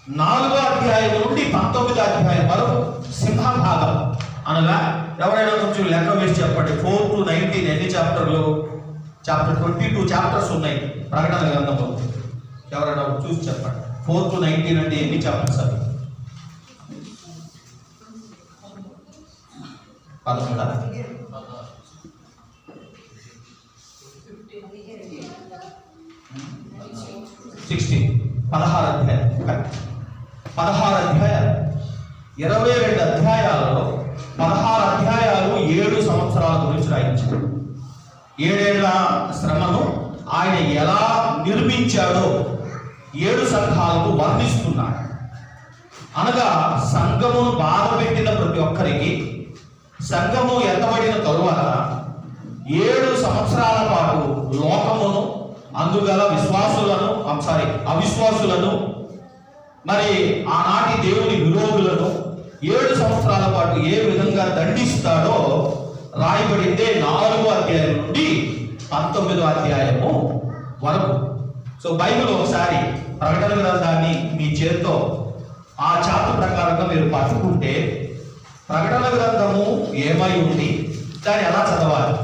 4వ అధ్యాయం నుండి 19వ అధ్యాయం వరకు సింహభాగం. అనగా ఎవరైనా కొంచెం లెక్క వేసి చెప్పండి, 4 to 19 ఎన్ని చాప్టర్లు? చాప్టర్ 22 చాప్టర్స్ ఉన్నాయి ప్రకటన గ్రంథంలో. ఎవరైనా చూసి చెప్పండి, 4 to 19 అంటే ఎన్ని చాప్టర్స్ అవి? 11. 16 16 అధ్యాయం. 16 అధ్యాయాలు, 22 అధ్యాయాలలో 16 అధ్యాయాలు 7 సంవత్సరాల గురించి రాయించాడు. 7 ఏళ్ల శ్రమను ఆయన ఎలా నిర్మించాడో 7 సంఘాలకు వర్ణిస్తున్నాడు. అనగా సంఘమును బాధ పెట్టిన ప్రతి ఒక్కరికి సంఘము ఎత్తబడిన తరువాత 7 సంవత్సరాల పాటు లోకమును, అందుగల విశ్వాసులను అవిశ్వాసులను, మరి ఆనాటి దేవుని విరోధులను 7 సంవత్సరాల పాటు ఏ విధంగా దండిస్తాడో రాయబడిందే 4వ అధ్యాయం నుండి 19వ అధ్యాయము వరకు. సో బైబిల్ ఒకసారి ప్రకటన గ్రంథాన్ని మీ చేతితో ఆ చాప్టర్ ప్రకారంగా మీరు పట్టుకుంటే ప్రకటన గ్రంథము ఏమై ఉంది, దాన్ని ఎలా చదవాలి?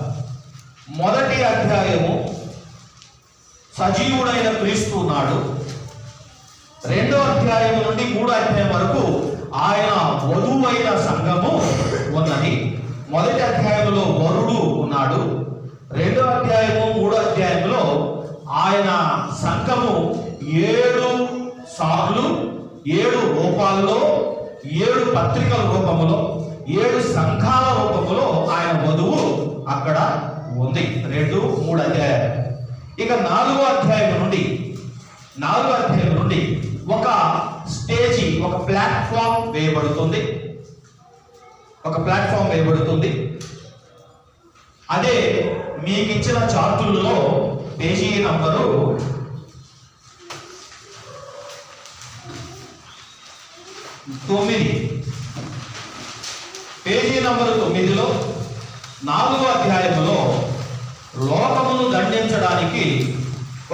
మొదటి అధ్యాయము సజీవుడైన క్రీస్తు ఉన్నాడు. 2వ అధ్యాయం నుండి 3వ అధ్యాయం వరకు ఆయన వధువైన సంఘము ఉన్నది. మొదటి అధ్యాయంలో వరుడు ఉన్నాడు. 2వ అధ్యాయము 3వ అధ్యాయంలో ఆయన సంఘము 7 సార్లు 7 రూపాల్లో 7 పత్రికల రూపములో 7 సంఘాల రూపములో ఆయన వధువు అక్కడ ఉంది. 2, 3 అధ్యాయాలు. ఇక 4వ అధ్యాయం నుండి ఒక స్టేజి, ఒక ప్లాట్ఫామ్ వేయబడుతుంది. అదే మీకు ఇచ్చిన చార్టుల్లో పేజీ నంబరు 9. పేజీ నంబరు 9లో 4వ అధ్యాయంలో లోకమును దండించడానికి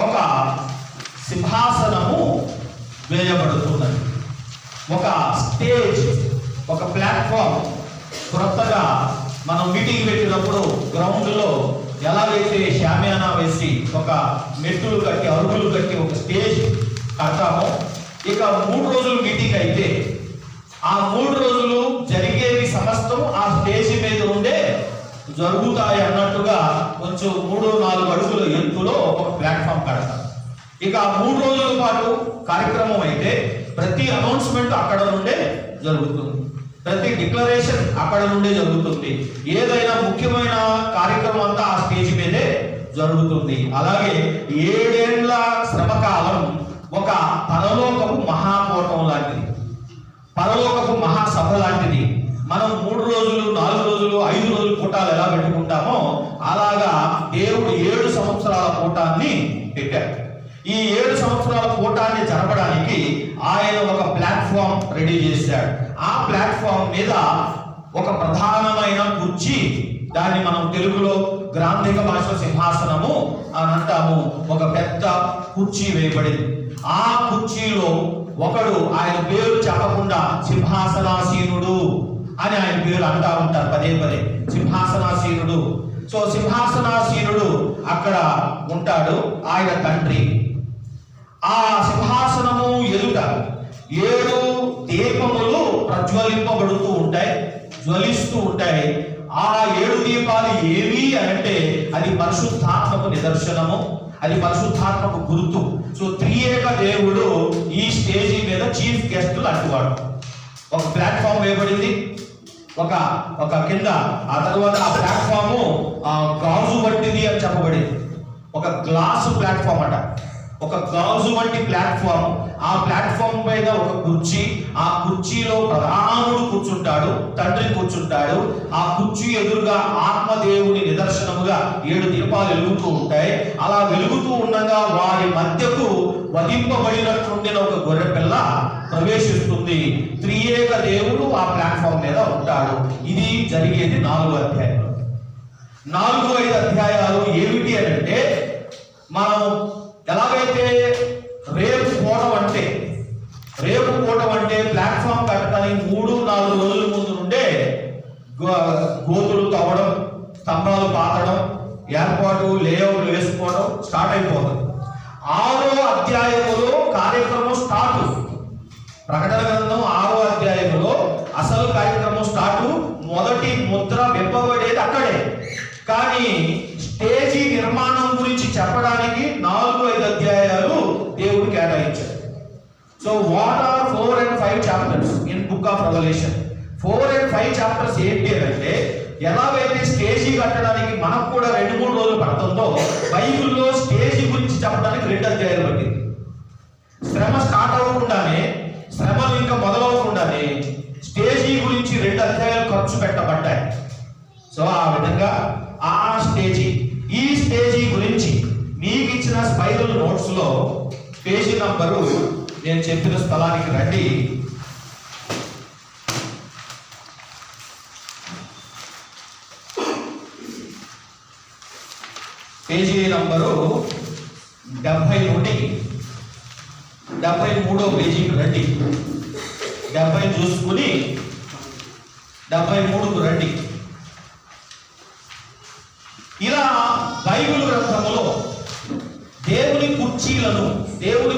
ఒక సింహాసనము వేయబడుతున్నది. ఒక స్టేజ్, ఒక ప్లాట్ఫామ్. క్రొత్తగా మనం మీటింగ్ పెట్టినప్పుడు గ్రౌండ్లో ఎలాగైతే షామియానా వేసి ఒక మెట్టులు కట్టి అరుగులు కట్టి ఒక స్టేజ్ కడతామో, ఇక 3 రోజులు మీటింగ్ అయితే ఆ 3 రోజులు జరిగేవి సమస్తం ఆ స్టేజ్ మీద ఉండే జరుగుతాయి అన్నట్టుగా కొంచెం 3-4 అడుగుల ఎత్తులో ఒక ప్లాట్ఫామ్ కడతాం. ఇక 3 రోజుల పాటు కార్యక్రమం అయితే ప్రతి అనౌన్స్మెంట్ అక్కడ నుండే జరుగుతుంది, ప్రతి డిక్లరేషన్ అక్కడ నుండే జరుగుతుంది, ఏదైనా ముఖ్యమైన కార్యక్రమం అంతా ఆ స్టేజ్ మీదే జరుగుతుంది. అలాగే 7 ఏళ్ల శ్రమకాలం ఒక పరలోకపు మహాకూటం లాంటిది, పరలోకపు మహాసభ లాంటిది. మనం 3 రోజులు 4 రోజులు 5 రోజులు కూటాలు ఎలా పెట్టుకుంటామో అలాగా దేవుడు 7 సంవత్సరాల కూటాన్ని పెట్టాడు. ఈ 7 సంవత్సరాల కూటాన్ని జరపడానికి ఆయన ఒక ప్లాట్ఫామ్ రెడీ చేశాడు. ఆ ప్లాట్ఫామ్ మీద ఒక ప్రధానమైన కుర్చీ, దాన్ని మనం తెలుగులో గ్రాంధిక భాష సింహాసనము అని అంటాము. ఒక పెద్ద కుర్చీ వేయబడింది. ఆ కుర్చీలో ఒకడు, ఆయన పేరు చెప్పకుండా సింహాసనాసీనుడు అని ఆయన పేరు అంటా ఉంటారు పదే పదే, సింహాసనాసీనుడు. సో సింహాసనాసీనుడు అక్కడ ఉంటాడు, ఆయన తండ్రి. ఆ సింహాసనము ఎదుట 7 దీపములు ప్రజ్వలింపబడుతూ ఉంటాయి, జ్వలిస్తూ ఉంటాయి. ఆ 7 దీపాలు ఏవి అంటే అది పరిశుద్ధాత్మకు నిదర్శనము, అది పరిశుద్ధాత్మకు గుర్తు. సో త్రియేక దేవుడు ఈ స్టేజీ మీద చీఫ్ గెస్ట్ లాంటివాడు. ఒక ప్లాట్ఫామ్ వేయబడింది, ఒక కింద. ఆ తర్వాత ఆ ప్లాట్ఫాము గాజు వంటిది అని చెప్పబడింది. ఒక గ్లాసు ప్లాట్ఫామ్ అట, ఒక గాజు వంటి ప్లాట్ఫామ్. ఆ ప్లాట్ఫామ్ పైన ఒక కుర్చీ, ఆ కుర్చీలో ప్రధానుడు కూర్చుంటాడు, తండ్రి కూర్చుంటాడు. ఆ కుర్చీ ఎదురుగా ఆత్మదేవుని నిదర్శనముగా 7 దీపాలు వెలుగుతూ ఉంటాయి. అలా వెలుగుతూ ఉండగా వారి మధ్యకు వధింపబడినట్టుండిన ఒక గొర్రె పిల్ల ప్రవేశిస్తుంది. త్రియేక దేవుడు ఆ ప్లాట్ఫామ్ మీద ఉంటాడు. ఇది జరిగేది 4వ అధ్యాయంలో. 4-5 అధ్యాయాలు ఏమిటి అని అంటే, మనం ఎలాగైతే రేపు పోవడం అంటే రేపు కూటం అంటే ప్లాట్ఫామ్ కట్టడానికి 3-4 రోజుల ముందు నుండే గోతులు తవ్వడం, స్తంభాలు పాతడం, ఏర్పాటు లేఅవుట్లు వేసుకోవడం స్టార్ట్ అయిపోతుంది. 6వ అధ్యాయములో కార్యక్రమం స్టార్ట్. ప్రకటన గ్రంథం 6వ అధ్యాయములో అసలు కార్యక్రమం స్టార్ట్. మొదటి ముద్ర విప్పబడేది అక్కడే. కానీ స్టేజీ నిర్మాణం గురించి చెప్పడానికి 4-5 అధ్యాయాలు దేవుడు కేటాయించాడు. So what are 4 and 5 chapters in book of revolution? 4 and 5 chapters ఏంటి అంటే, ఎలాగైతే స్టేజీ కట్టడానికి మనకు కూడా 2-3 రోజులు పడుతుందో, బైబిల్లో స్టేజీ గురించి చెప్పడానికి 2 అధ్యాయాలు పట్టింది. శ్రమ స్టార్ట్ అవ్వకుండానే, శ్రమలు ఇంకా మొదలవకుండానే స్టేజీ గురించి 2 అధ్యాయాలు ఖర్చు పెట్టబడ్డాయి. సో ఆ విధంగా ఆ స్టేజీ, ఈ స్టేజీ గురించి మీకు ఇచ్చిన స్పైరల్ నోట్స్ లో పేజీ నంబరు నేను చెప్పిన స్థలానికి రండి. పేజీ నంబరు 70 నుండి 73వ పేజీకి రండి. 70 చూసుకుని 73కు రండి. ఇలా బైబిల్ గ్రంథములో దేవుని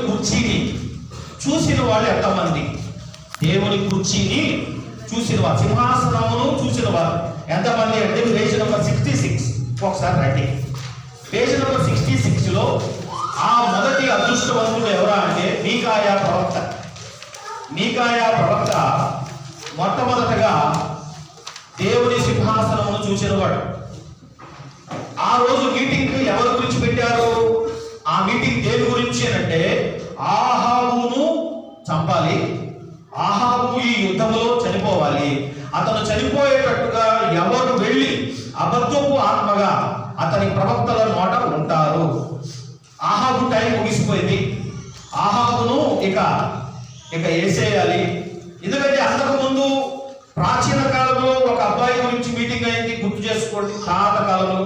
కుర్చీని చూసిన వాళ్ళు ఎంతమంది? దేవుని కుర్చీని చూసిన వారు, సింహాసనమును చూసిన వారు ఎంతమంది అంటే పేజ్ నెంబర్ 66 ఒకసారి రండి. పేజ్ నెంబర్ 66 లో ఆ మొదటి అదృష్టవంతుడు ఎవరా అంటే మీకాయా ప్రవక్త. మీకాయా ప్రవక్త మొట్టమొదటగా దేవుని సింహాసనమును చూసినవాడు. ఆ రోజు మీటింగ్ ఎవరి గురించి పెట్టారు? ఆ మీటింగ్ దేని గురించి అంటే ఆహాబును చంపాలి, ఆహాబు ఈ యుద్ధంలో చనిపోవాలి. అతను చనిపోయేటట్టుగా ఎవరు వెళ్ళి అబద్ధపు ఆత్మగా అతని ప్రవక్తల నోట ఉంటారు. ఆహాబు టైం ముగిసిపోయింది. ఆహాబును ఇక వేసేయాలి. ఎందుకంటే అంతకుముందు ప్రాచీన కాలంలో ఒక అబ్బాయి గురించి మీటింగ్ అయింది, గుర్తు చేసుకోండి. పాత కాలంలో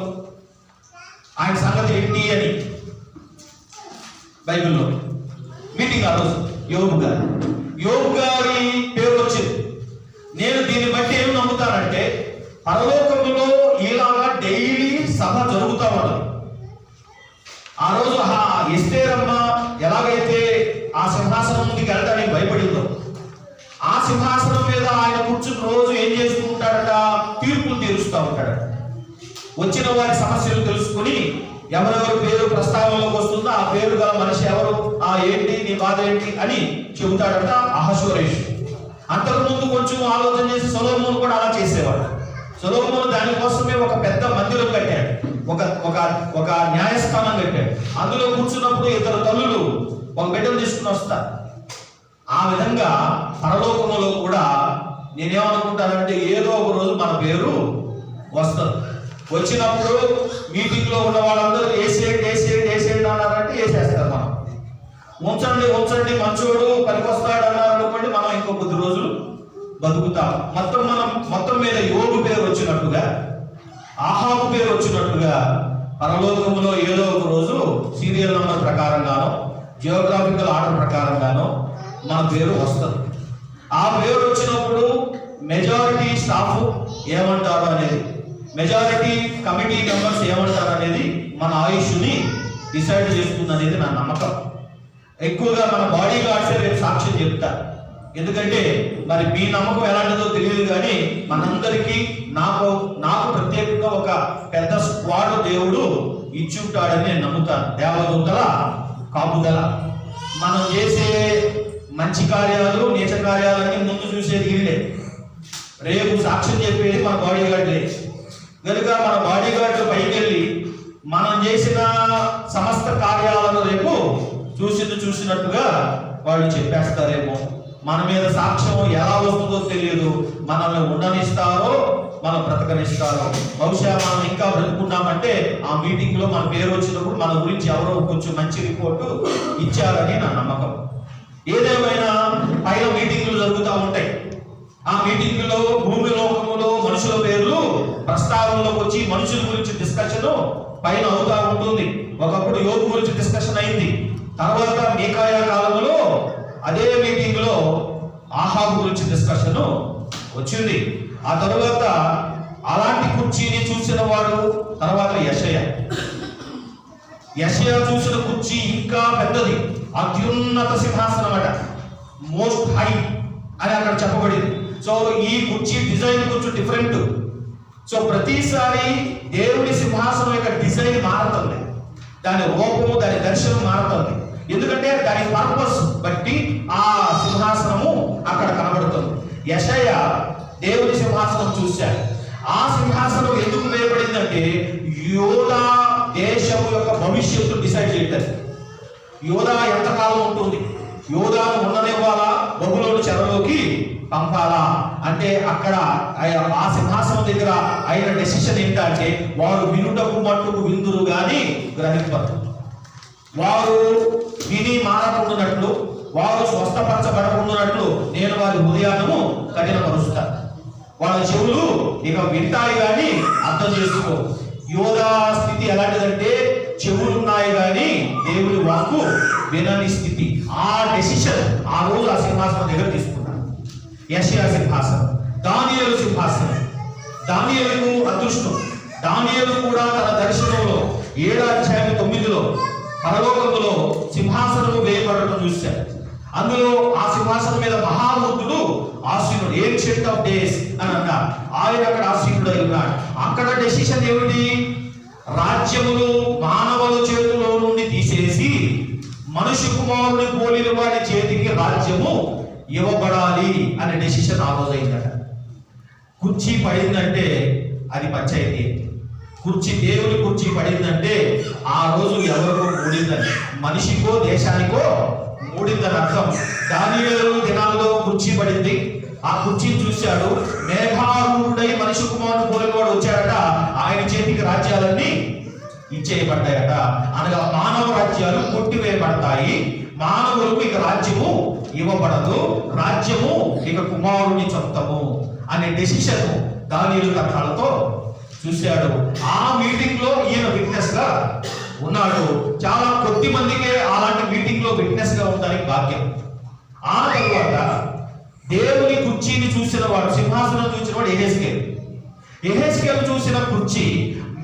ఆయన సంగతి ఏంటి అని బైబిల్లో మీటింగ్ ఆ రోజు యోబు గారి పేరు వచ్చింది. నేను దీన్ని బట్టి ఏమి నమ్ముతానంటే, పరలోకంలో ఇలాగా డైలీ సభ జరుగుతూ ఉండదు. ఆ రోజు ఎస్తేరమ్మ ఎలాగైతే ఆ సింహాసనం ముందుకు వెళ్ళడానికి భయపడిందో, ఆ సింహాసనం మీద ఆయన కూర్చుని రోజు ఏం చేస్తూ ఉంటాడట? తీర్పులు తీరుస్తూ ఉంటాడట. వచ్చిన వారి సమస్యలు తెలుసుకుని ఎవరెవరి పేరు ప్రస్తావనలోకి వస్తుందో ఆ పేరు గల మనిషి ఎవరు, ఏంటి నీ బాధ ఏంటి అని చెబుతాడట అహష్వేరోషు. అంతకుముందు కొంచెం ఆలోచన చేసి సొలొమోను కూడా అలా చేసేవాడు. సొలొమోను దానికోసమే ఒక పెద్ద మందిరం కట్టాడు, ఒక న్యాయస్థానం కట్టాడు. అందులో కూర్చున్నప్పుడు 2 తల్లులు ఒక బిడ్డను తీసుకుని వస్తారు. ఆ విధంగా పరలోకములో కూడా నేనేమనుకుంటానంటే, ఏదో ఒక రోజు మన పేరు వస్తుంది. వచ్చినప్పుడు మీటింగ్ లో ఉన్న వాళ్ళందరూ వేసేయండి అన్నారంటే వేసేస్తారు. మనం ఉంచండి మంచోడు పనికొస్తాడు అన్నారు అనుకోండి, మనం ఇంకో కొద్ది రోజులు బతుకుతాం. మొత్తం మీద యోబు పేరు వచ్చినట్టుగా, ఆహాబు పేరు వచ్చినట్టుగా పరలోకములో ఏదో ఒక రోజు సీరియల్ నంబర్ ప్రకారంగానో జియోగ్రాఫికల్ ఆర్డర్ ప్రకారంగానో మన పేరు వస్తుంది. ఆ పేరు వచ్చినప్పుడు మెజారిటీ స్టాఫ్ ఏమంటారు అనేది, మెజారిటీ కమిటీ మెంబర్స్ ఏమంటారు అనేది మన ఆయుష్ని డిసైడ్ చేస్తుంది అనేది నా నమ్మకం. ఎక్కువగా మన బాడీ గార్డ్సే రేపు సాక్ష్యం చెప్తారు. ఎందుకంటే మరి మీ నమ్మకం ఎలాంటిదో తెలియదు, కానీ మనందరికీ నాకు ప్రత్యేకంగా ఒక పెద్ద స్క్వాడ్ దేవుడు ఇచ్చి ఉంటాడని నేను నమ్ముతాను. దేవదూతల కాపుదల. మనం చేసే మంచి కార్యాలు, నీచ కార్యాలన్నీ ముందు చూసేది వీళ్ళే. రేపు సాక్ష్యం చెప్పేది మన బాడీ గార్డ్లే. కనుక మన బాడీ గార్డు పైకి వెళ్ళి మనం చేసిన సమస్త కార్యాలను రేపు చూసినట్టుగా వాళ్ళు చెప్పేస్తారేమో. మన మీద సాక్ష్యం ఎలా వస్తుందో తెలియదు. మనల్ని ఉండనిస్తారో మనం బ్రతకనిస్తారో. బహుశా మనం ఇంకా బ్రతుకున్నామంటే ఆ మీటింగ్ లో మన పేరు వచ్చినప్పుడు మన గురించి ఎవరో కొంచెం మంచి రిపోర్టు ఇచ్చారని నా నమ్మకం. ఏదేమైనా పైన మీటింగ్లు జరుగుతూ ఉంటాయి. ఆ మీటింగ్ లో భూమి లోకములో మనుషుల పేర్లు ప్రస్తావనలోకి వచ్చి మనుషుల గురించి డిస్కషన్ పైన అవుతా ఉంటుంది. ఒకప్పుడు యోబు గురించి డిస్కషన్ అయింది. తర్వాత మీకాయా కాలంలో అదే మీటింగ్ లో ఆహాబు గురించి డిస్కషన్ వచ్చింది. ఆ తరువాత అలాంటి కుర్చీని చూసిన వాడు తర్వాత యెషయా చూసిన కుర్చీ ఇంకా పెద్దది, అత్యున్నత సింహాసనం అట, మోస్ట్ హై అని అక్కడ చెప్పబడింది. సో ఈ కుర్చీ డిజైన్ కొంచెం డిఫరెంట్. సో ప్రతిసారి దేవుడి సింహాసనం యొక్క డిజైన్ మారుతుంది, దాని రూపము, దాని దర్శనం మారుతుంది. ఎందుకంటే దాని పర్పస్ బట్టి ఆ సింహాసనము అక్కడ కనబడుతుంది. యెషయా దేవుడి సింహాసనం చూశాడు. ఆ సింహాసనం ఎందుకు వేయబడిందంటే యోధా దేశం యొక్క భవిష్యత్తు డిసైడ్ చేయడానికి. యోధా ఎంతకాలం ఉంటుంది, యోధాను ఉండనివ్వాలా, బబులోను చెరలోకి పంపాలా అంటే అక్కడ ఆ సింహాసనం దగ్గర అయిన డెసిషన్ ఏంటంటే వారు వినుటకు మట్టుకు విందురు గాని గ్రహింపరు. వారు విని మారకుండానట్లు, వారు స్వస్థపరచబడకుండానట్లు నేను వారి హృదయాలను కఠినపరుస్తాను. వాళ్ళ చెవులు ఇక వింటాయి కానీ అర్థం చేసుకో. యోధా స్థితి ఎలాంటిదంటే చెవులున్నాయి కానీ దేవుడి వాక్కు వినని స్థితి. ఆ డెసిషన్ ఆ రోజు ఆ సింహాసనం దగ్గర తీసుకున్నాడు. యెషయా సింహాసనం, దానియేలు సింహాసనం. దానియేలుకు అదృష్టం. దానియేలు కూడా తన దర్శనంలో 7:9 పరలోకములో సింహాసనము వేయబడటం చూశాడు. అందులో ఆ సింహాసనం మీద మహామూర్తుడు ఆసీనుడు, ఏన్షియంట్ ఆఫ్ డేస్ అని అన్నారు. ఆయన అక్కడ ఆసీనుడు ఉన్నాడు. అక్కడ డెసిషన్ ఏమిటి? రాజ్యములు మానవుల చేతిలో నుండి తీసేసి మనుష్య కుమారుని పోలిన వాడి చేతికి రాజ్యము ఇవ్వబడాలి అనే డెసిషన్ ఆ రోజు అయిందట. కుర్చీ పడిందంటే అది పంచాయతీ. కుర్చీ, దేవుని కుర్చీ పడిందంటే ఆ రోజు ఎవరికో మూడిందని, మనిషికో దేశానికో మూడిందని అర్థం. దానియేలు దినాల్లో కుర్చీ పడింది. ఆ కుర్చీని చూశాడు. మేఘారూఢుడై మనిషి కుమారుడు పోలినవాడు వచ్చాడట. ఆయన చేతికి రాజ్యాలన్నీ ఇచ్చేయబడ్డాయట. అనగా మానవ రాజ్యాలు కొట్టివేయబడతాయి. మానవులకు ఇక రాజ్యము ఇవ్వబడదు, రాజ్యము ఇక కుమారుని సొంతము అనే డెసిషన్ దానియేలు తన కళ్ళతో చూశాడు. ఆ మీటింగ్ లో ఈయన విట్నెస్ గా ఉన్నాడు. చాలా కొద్ది మందికే అలాంటి మీటింగ్ లో విట్నెస్ గా ఉండడానికి భాగ్యం. ఆ తరువాత దేవుని కుర్చీని చూసిన వాడు, సింహాసనం చూసిన వాడు యెహెజ్కేలు చూసిన కుర్చీ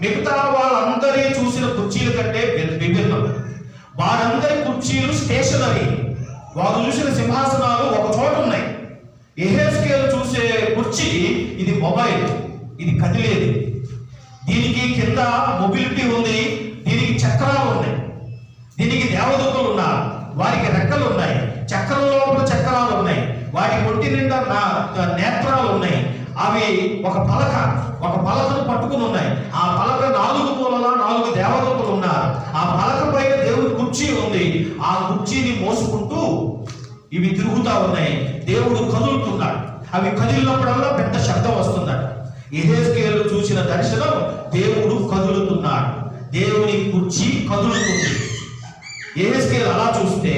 మిగతా వాళ్ళందరి చూసిన కుర్చీల కంటే విభిన్నం. వారందరి కుర్చీలు స్టేషనరీ. వారు చూసిన సింహాసనాలు ఒక చోట ఉన్నాయి. యెహెజ్కేలు చూసే కుర్చీ ఇది మొబైల్, ఇది కదిలేది. దీనికి కింద మొబిలిటీ ఉంది, దీనికి చక్రాలు ఉన్నాయి, దీనికి దేవదూతలు ఉన్నారు, వారికి రెక్కలు ఉన్నాయి, చక్రం లోపల చక్రాలు ఉన్నాయి, వాటి ఒంటి నిండా నేత్రాలు ఉన్నాయి. అవి ఒక పలకను పట్టుకుని ఉన్నాయి. ఆ పలక 4 మూలలా 4 దేవదూతలు ఉన్నారు. ఆ పలక పైన దేవుడి కుర్చీ ఉంది. ఆ కుర్చీని మోసుకుంటూ ఇవి తిరుగుతా ఉన్నాయి. దేవుడు కదులుతున్నాడు. అవి కదిలినప్పుడల్లా పెద్ద శబ్దం వస్తుందట. యెహెజ్కేలు చూసిన దర్శనం, దేవుడు కదులుతున్నాడు, దేవుని కుర్చీ కదులుతుంది. యెహెజ్కేలు అలా చూస్తే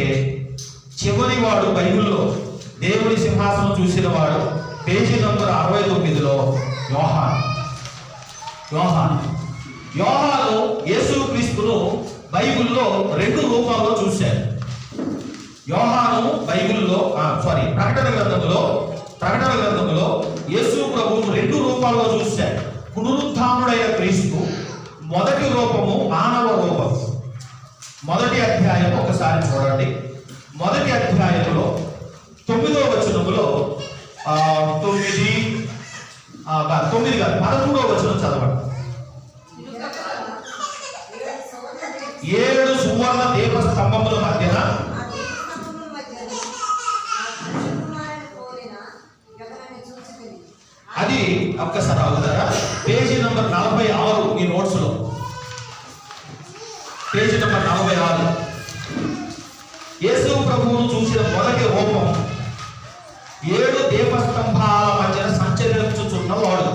చివరి వాడు బైబిల్లో దేవుని సింహాసనం చూసిన వాడు పేజీ నంబర్ 69లో యోహాను యేసుక్రీస్తును బైబిల్లో 2 రూపాల్లో చూశాడు. యోహాను బైబిల్లో ప్రకటన గ్రంథంలో యేసు ప్రభువును 2 రూపాల్లో చూశాడు. పునరుత్థానుడైన క్రీస్తు మొదటి రూపము మానవ రూపం. మొదటి అధ్యాయం ఒకసారి చూడండి. మొదటి అధ్యాయంలో 9వ వచనములో 13వ వచనం చదవండి. 7 సువర్ణ దీప స్తంభముల మధ్యన అది ఒక్కసారి అవుతారా? పేజీ నంబర్ 46 ఈ నోట్స్ లో, పేజీ నంబర్ 46 యేసు ప్రభువును చూసిన మొదటి రూపం 7 దీపస్తంభాల మధ్యన సంచరించుచున్న వాడు.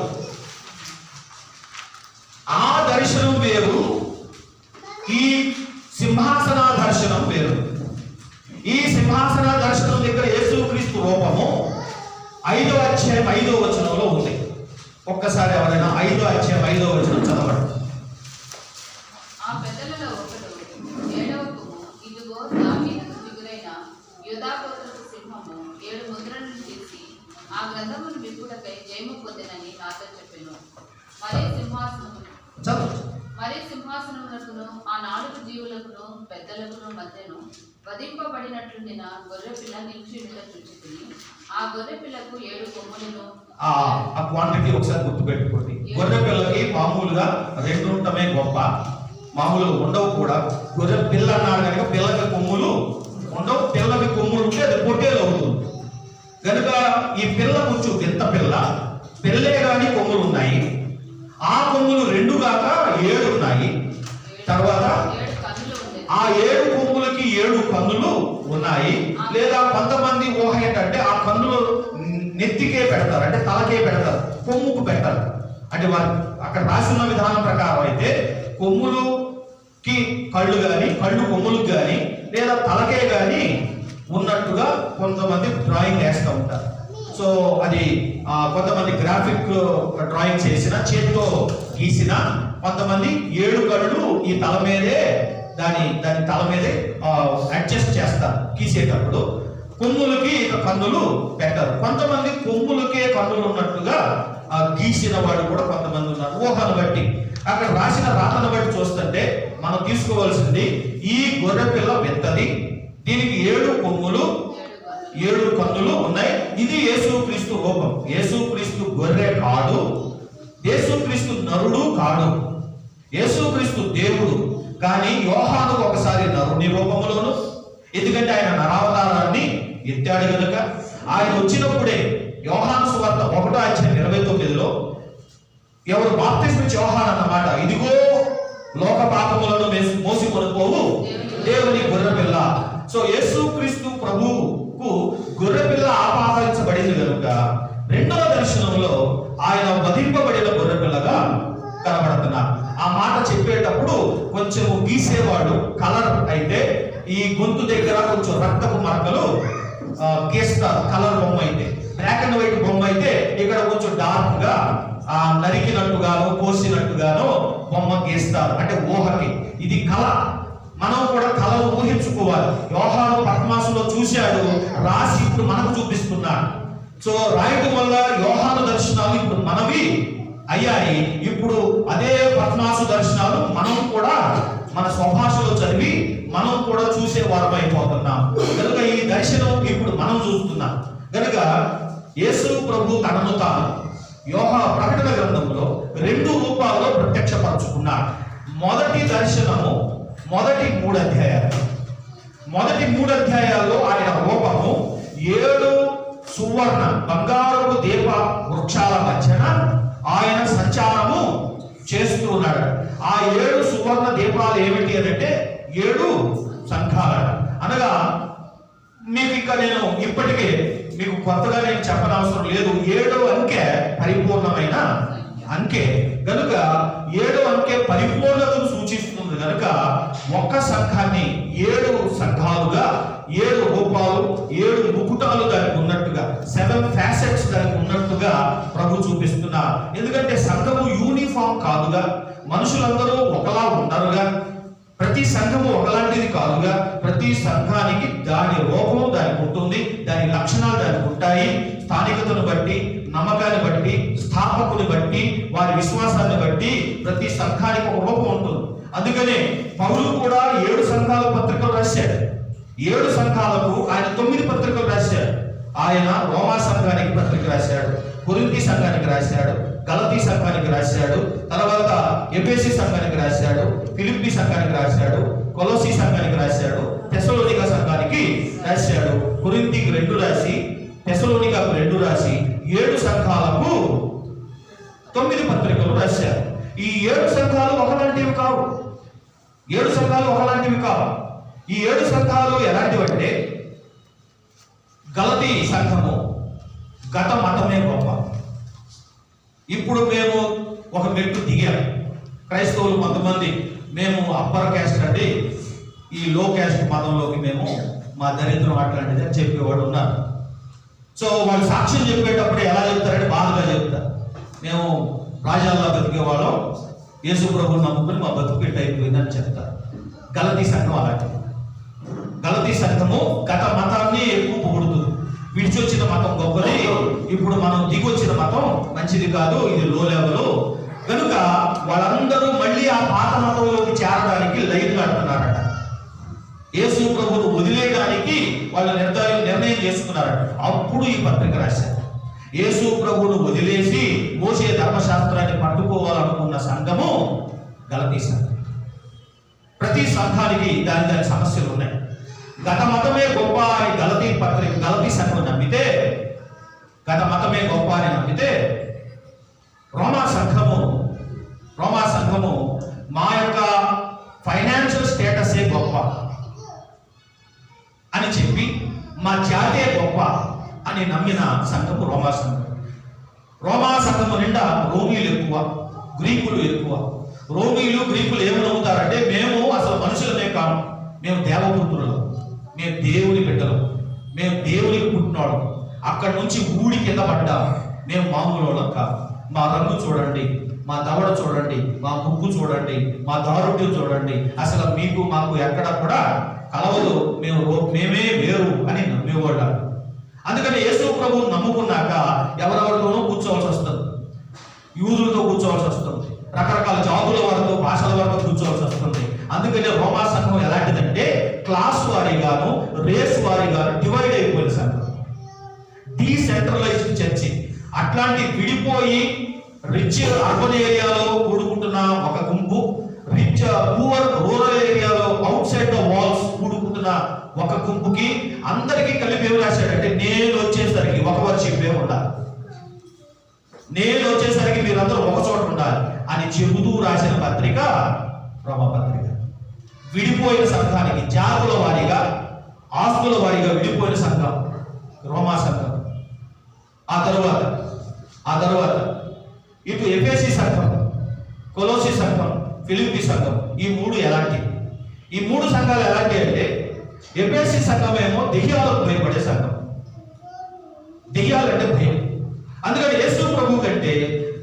ఆ దర్శనం వేరు, ఈ సింహాసన దర్శనం వేరు. ఈ సింహాసన దర్శనం దగ్గర యేసుక్రీస్తు రూపము 5వ అధ్యాయం 5వ వచనంలో ఉంది. ఒక్కసారి ఎవరైనా 5వ అధ్యాయం 5వ వచనం చదవండి. ఆ పెద్దలలో ఒకడు ఏడవకు, ఇదిగో దావీదుకు దిగులైన యూదాగోత్రపు సింహము 7 ఆ గ్రంథమును విప్పుటకై జయము పొందెనని నాతో చెప్పెను. మరి సింహాసనమునకును ఆ 4 జీవులకును పెద్దలకును మధ్యను వధింపబడినట్లుండిన గొర్రెపిల్ల నిలిచి చూచితిని. ఆ గొర్రెపిల్లకు 7 కొమ్ములను. ఆ క్వాంటిటీ ఒకసారి గుర్తుపెట్టుకోండి. గొర్రెపిల్లకి మామూలుగా 2 ఉండటమే గొప్ప, మామూలుగా ఉండవు కూడా. గొర్రె పిల్ల అన్నాడు కనుక పిల్లకి కొమ్ములు ఉండవు. పిల్లకి కొమ్ములు ఉంటే అది పొట్టేలు అవుతుంది కనుక ఈ పిల్ల కొంచెం వింత పిల్లే కానీ కొమ్ములు ఉన్నాయి. ఆ కొమ్ములు 2 కాక 7 ఉన్నాయి. తర్వాత ఆ 7 కొమ్ములకి 7 కన్నులు ఉన్నాయి. లేదా కొంతమంది ఊహ ఏంటంటే ఆ కన్నులు నెత్తికే పెడతారు, అంటే తలకే పెడతారు, కొమ్ముకు పెట్టారు. అంటే వారు అక్కడ రాసిన విధానం ప్రకారం అయితే కొమ్ములుకి కళ్ళు కానీ కళ్ళు కొమ్ములకు కానీ లేదా తలకే కానీ ఉన్నట్టుగా కొంతమంది డ్రాయింగ్ వేస్తూ ఉంటారు. సో అది కొంతమంది గ్రాఫిక్ డ్రాయింగ్ చేసిన చేతితో గీసిన, కొంతమంది 7 కళ్ళు ఈ తల మీదే దాని తల మీదే అడ్జస్ట్ చేస్తారు గీసేటప్పుడు. కొమ్ములకి కన్నులు పెట్టారు. కొంతమంది కొమ్ములకే కన్నులు ఉన్నట్టుగా గీసిన వాడు కూడా కొంతమంది ఉన్నారు. ఊహను బట్టి అక్కడ రాసిన రాతను బట్టి చూస్తుంటే మనం తీసుకోవాల్సింది ఈ గొర్రె పిల్ల వింతది, దీనికి 7 కొమ్ములు 7 కన్నులు ఉన్నాయి. ఇది యేసుక్రీస్తు రూపం. యేసుక్రీస్తు గొర్రె కాడు, యేసుక్రీస్తు నరుడు కాడు, యేసుక్రీస్తు దేవుడు. కానీ యోహాను ఒకసారి నరుని రూపంలోను, ఎందుకంటే ఆయన నరావతారాన్ని ఎత్తాడు కనుక. ఆయన వచ్చినప్పుడే యోహాను సువార్త 1:29 ఎవరు బాప్తిస్మ యోహాను అన్నమాట. ఇదిగో లోక పాపములను మోసికొనిపోవు దేవుని గొర్రెపిల్ల. సో యేసుక్రీస్తు ప్రభువుకు గొర్రెపిల్ల ఆపాదించబడింది కనుక రెండవ దర్శనంలో ఆయన వధింపబడిన గొర్రెపిల్లగా కనబడుతున్నారు. ఆ మాట చెప్పేటప్పుడు కొంచెం గీసేవాడు కలర్ అయితే ఈ గొంతు దగ్గర కొంచెం రక్తపు మరకలు గీస్తారు. కలర్ బొమ్మ అయితే, బ్లాక్ అండ్ వైట్ బొమ్మ అయితే ఇక్కడ కొంచెం డార్క్ గా నరికినట్టుగానో కోసినట్టుగానో బొమ్మ గీస్తారు. అంటే ఊహకి ఇది కళ. మనం కూడా కళను ఊహించుకోవాలి. యోహాను పద్మాసులో చూశాడు, రాసి ఇప్పుడు మనకు చూపిస్తున్నాడు. సో రాయటం వల్ల యోహాను దర్శనాలు ఇప్పుడు మనవి అయ్యాయి. ఇప్పుడు అదే పద్మాసు దర్శనాలు మనం కూడా మన స్వభాషలో చదివి మనం కూడా చూసే వారం అయిపోతున్నాం కనుక ఈ దర్శనం ఇప్పుడు మనం చూస్తున్నాం కనుక యేసు ప్రభు తనను తాను ప్రకటన గ్రంథంలో 2 రూపాల్లో ప్రత్యక్షపరచుకున్నాడు. మొదటి దర్శనము మొదటి 3 అధ్యాయాలు. మొదటి 3 అధ్యాయాల్లో ఆయన రూపము 7 సువర్ణ బంగారపు దీప వృక్షాల మధ్యన ఆయన సంచారము చేస్తూ ఉన్నాడు. ఆ 7 సువర్ణ దీపాలు ఏమిటి అని అంటే 7 సంఘాలు అనగా మీకు ఇంకా నేను ఇప్పటికే మీకు కొత్తగా నేను చెప్పనవసరం లేదు. 7వ అంకె పరిపూర్ణమైన అంకె కనుక 7వ అంకె పరిపూర్ణతను సూచిస్తుంది కనుక ఒక్క సంఘాన్ని 7 సంఘాలుగా 7 రూపాలు 7 ముకుటాలు దానికి ఉన్నట్టుగా 7 ఫ్యాసెట్స్ దానికి ఉన్నట్టుగా ప్రభు చూపిస్తున్నారు. ఎందుకంటే సంఘము యూనిఫామ్ కాదుగా, మనుషులందరూ ఒకలా ఉండరుగా, ప్రతి సంఘము ఒకలాంటిది కాదుగా. ప్రతి సంఘానికి దాని రూపం దానికి ఉంటుంది, దాని లక్షణాలు దానికి ఉంటాయి. స్థానికతను బట్టి, నమ్మకాన్ని బట్టి, స్థాపకుని బట్టి, వారి విశ్వాసాన్ని బట్టి ప్రతి సంఘానికి ఒక రూపం ఉంటుంది. అందుకనే పౌలు కూడా 7 సంఘాల పత్రికలు రాశాడు. 7 సంఘాలకు ఆయన 9 పత్రికలు రాశాడు. ఆయన రోమా సంఘానికి పత్రిక రాశాడు, కొరింథీ సంఘానికి రాశాడు, గలతీ సంఘానికి రాశాడు, తర్వాత ఎఫెసీ సంఘానికి రాశాడు, ఫిలిప్పీ సంఘానికి రాశాడు, కొలొసీ సంఘానికి రాశాడు, తెస్సలోనిక సంఘానికి రాశాడు. కొరింథీకి 2 రాసి, తెస్సలోనికకు 2 రాసి 7 సంఘాలకు 9 పత్రికలు రాశారు. ఈ 7 సంఘాలు ఒకలాంటివి కావు. 7 సంఘాలు ఒకలాంటివి కావు. ఈ 7 సంఘాలు ఎలాంటివంటే గలతీ సంఘము గత మతమే గొప్ప. ఇప్పుడు మేము ఒక మెట్టు దిగాం. క్రైస్తవులు కొంతమంది మేము అప్పర్ క్యాస్ట్ అండి, ఈ లో క్యాస్ట్ మతంలోకి మేము మా దరిద్రం అట్లాంటిది అని చెప్పేవాడు ఉన్నారు. సో వాళ్ళు సాక్ష్యం చెప్పేటప్పుడు ఎలా చెప్తారంటే బాధగా చెప్తారు. మేము రాజాల్లో బతికేవాళ్ళం, యేసు ప్రభువుని నమ్ముకుని మా బతుకు అయిపోయిందని చెప్తారు. గలతీ సంఘం అలాంటిది. గలతీ సంఘము గత మతాన్ని ఎక్కువ పొగుడుతుంది. విడిచొచ్చిన మతం గొప్పది, ఇప్పుడు మనం దిగొచ్చిన మతం మంచిది కాదు, ఇది లో లెవెల్ కనుక వాళ్ళందరూ మళ్ళీ ఆ పాత మతంలోకి చేరడానికి లైన్ కడుతున్నారట. యేసు ప్రభువును వదిలేయడానికి వాళ్ళు నిర్ణయం చేసుకున్నారట. అప్పుడు ఈ పత్రిక రాశారు. యేసు ప్రభువును వదిలేసి మోసే ధర్మశాస్త్రాన్ని పట్టుకోవాలనుకున్న సంఘము గలతీ సంఘం. ప్రతి సంఘానికి దాని సమస్యలు ఉన్నాయి. గత మతమే గొప్ప అని గలతీ సంఘం నమ్మితే, గత మతమే గొప్ప అని నమ్మితే, రోమా సంఘము మా యొక్క ఫైనాన్షియల్ స్టేటసే గొప్ప అని చెప్పి మా జాతే గొప్ప అని నమ్మిన సంఘము రోమా సంఘం. రోమా సంఘము నిండా రోమీలు ఎక్కువ, గ్రీకులు ఎక్కువ. రోమీలు గ్రీకులు ఏమి నమ్ముతారంటే, మేము అసలు మనుషులమే కాము, మేము దేవపుత్రులం, మేము దేవుని బిడ్డలం, మేము దేవునికి పుట్టినోళ్ళం, అక్కడి నుంచి ఊడి కింద పడ్డాం, మేము మామూలు వాళ్ళం కాదు. మా రంగు చూడండి, మా దవడ చూడండి, మా ముక్కు చూడండి, మా దారుఢ్యం చూడండి, అసలు మీకు మాకు ఎక్కడ కూడా కలవదు, మేమే వేరు అని నమ్మేవాళ్ళం. అందుకని యేసు ప్రభువును నమ్ముకున్నాక ఎవరెవరితోనూ కూర్చోవలసి వస్తుంది, యూదులతో కూర్చోవలసి వస్తుంది, రకరకాల జాతుల వారితో, భాషల వారితో కూర్చోవలసి వస్తుంది. అందుకని రోమా సంఘం ఎలాంటిదంటే క్లాస్ వారీగాను, రేస్ వారీగాను డివైడ్ అయిపోయిన సంఘం, డీసెంట్రలైజ్డ్ చర్చి. అట్లాంటి విడిపోయి రిచ్ అర్బన్ ఏరియాలో కూడుకుంటున్న ఒక గుంపు, రిచ్ పూర్ రూరల్ ఏరియాలో అవుట్ సైడ్ ద వాల్స్ కూడుకుంటున్న ఒక గుంపుకి అందరికీ కలిపి ఏమి రాశాడంటే, నేను వచ్చేసరికి ఒక వర్షిప్పే ఉండాలి, నేను వచ్చేసరికి మీరందరూ ఒక చోట ఉండాలి అని చెబుతూ రాసిన పత్రిక రోమా పత్రిక. విడిపోయిన సంఘానికి జాతుల వారీగా, ఆస్తుల వారీగా విడిపోయిన సంఘం రోమా సంఘం. ఆ తరువాత ఇటు ఎఫెసీ సంఘం, కొలోసి సంఘం, ఫిలిప్పీ సంఘం, ఈ మూడు ఎలాంటి? ఈ మూడు సంఘాలు ఎలాంటి అంటే, ఎఫెసీ సంఘం ఏమో దెయ్యాలకు భయపడే సంఘం. దెయ్యాలంటే భయం. అందుకని యేసు ప్రభు కంటే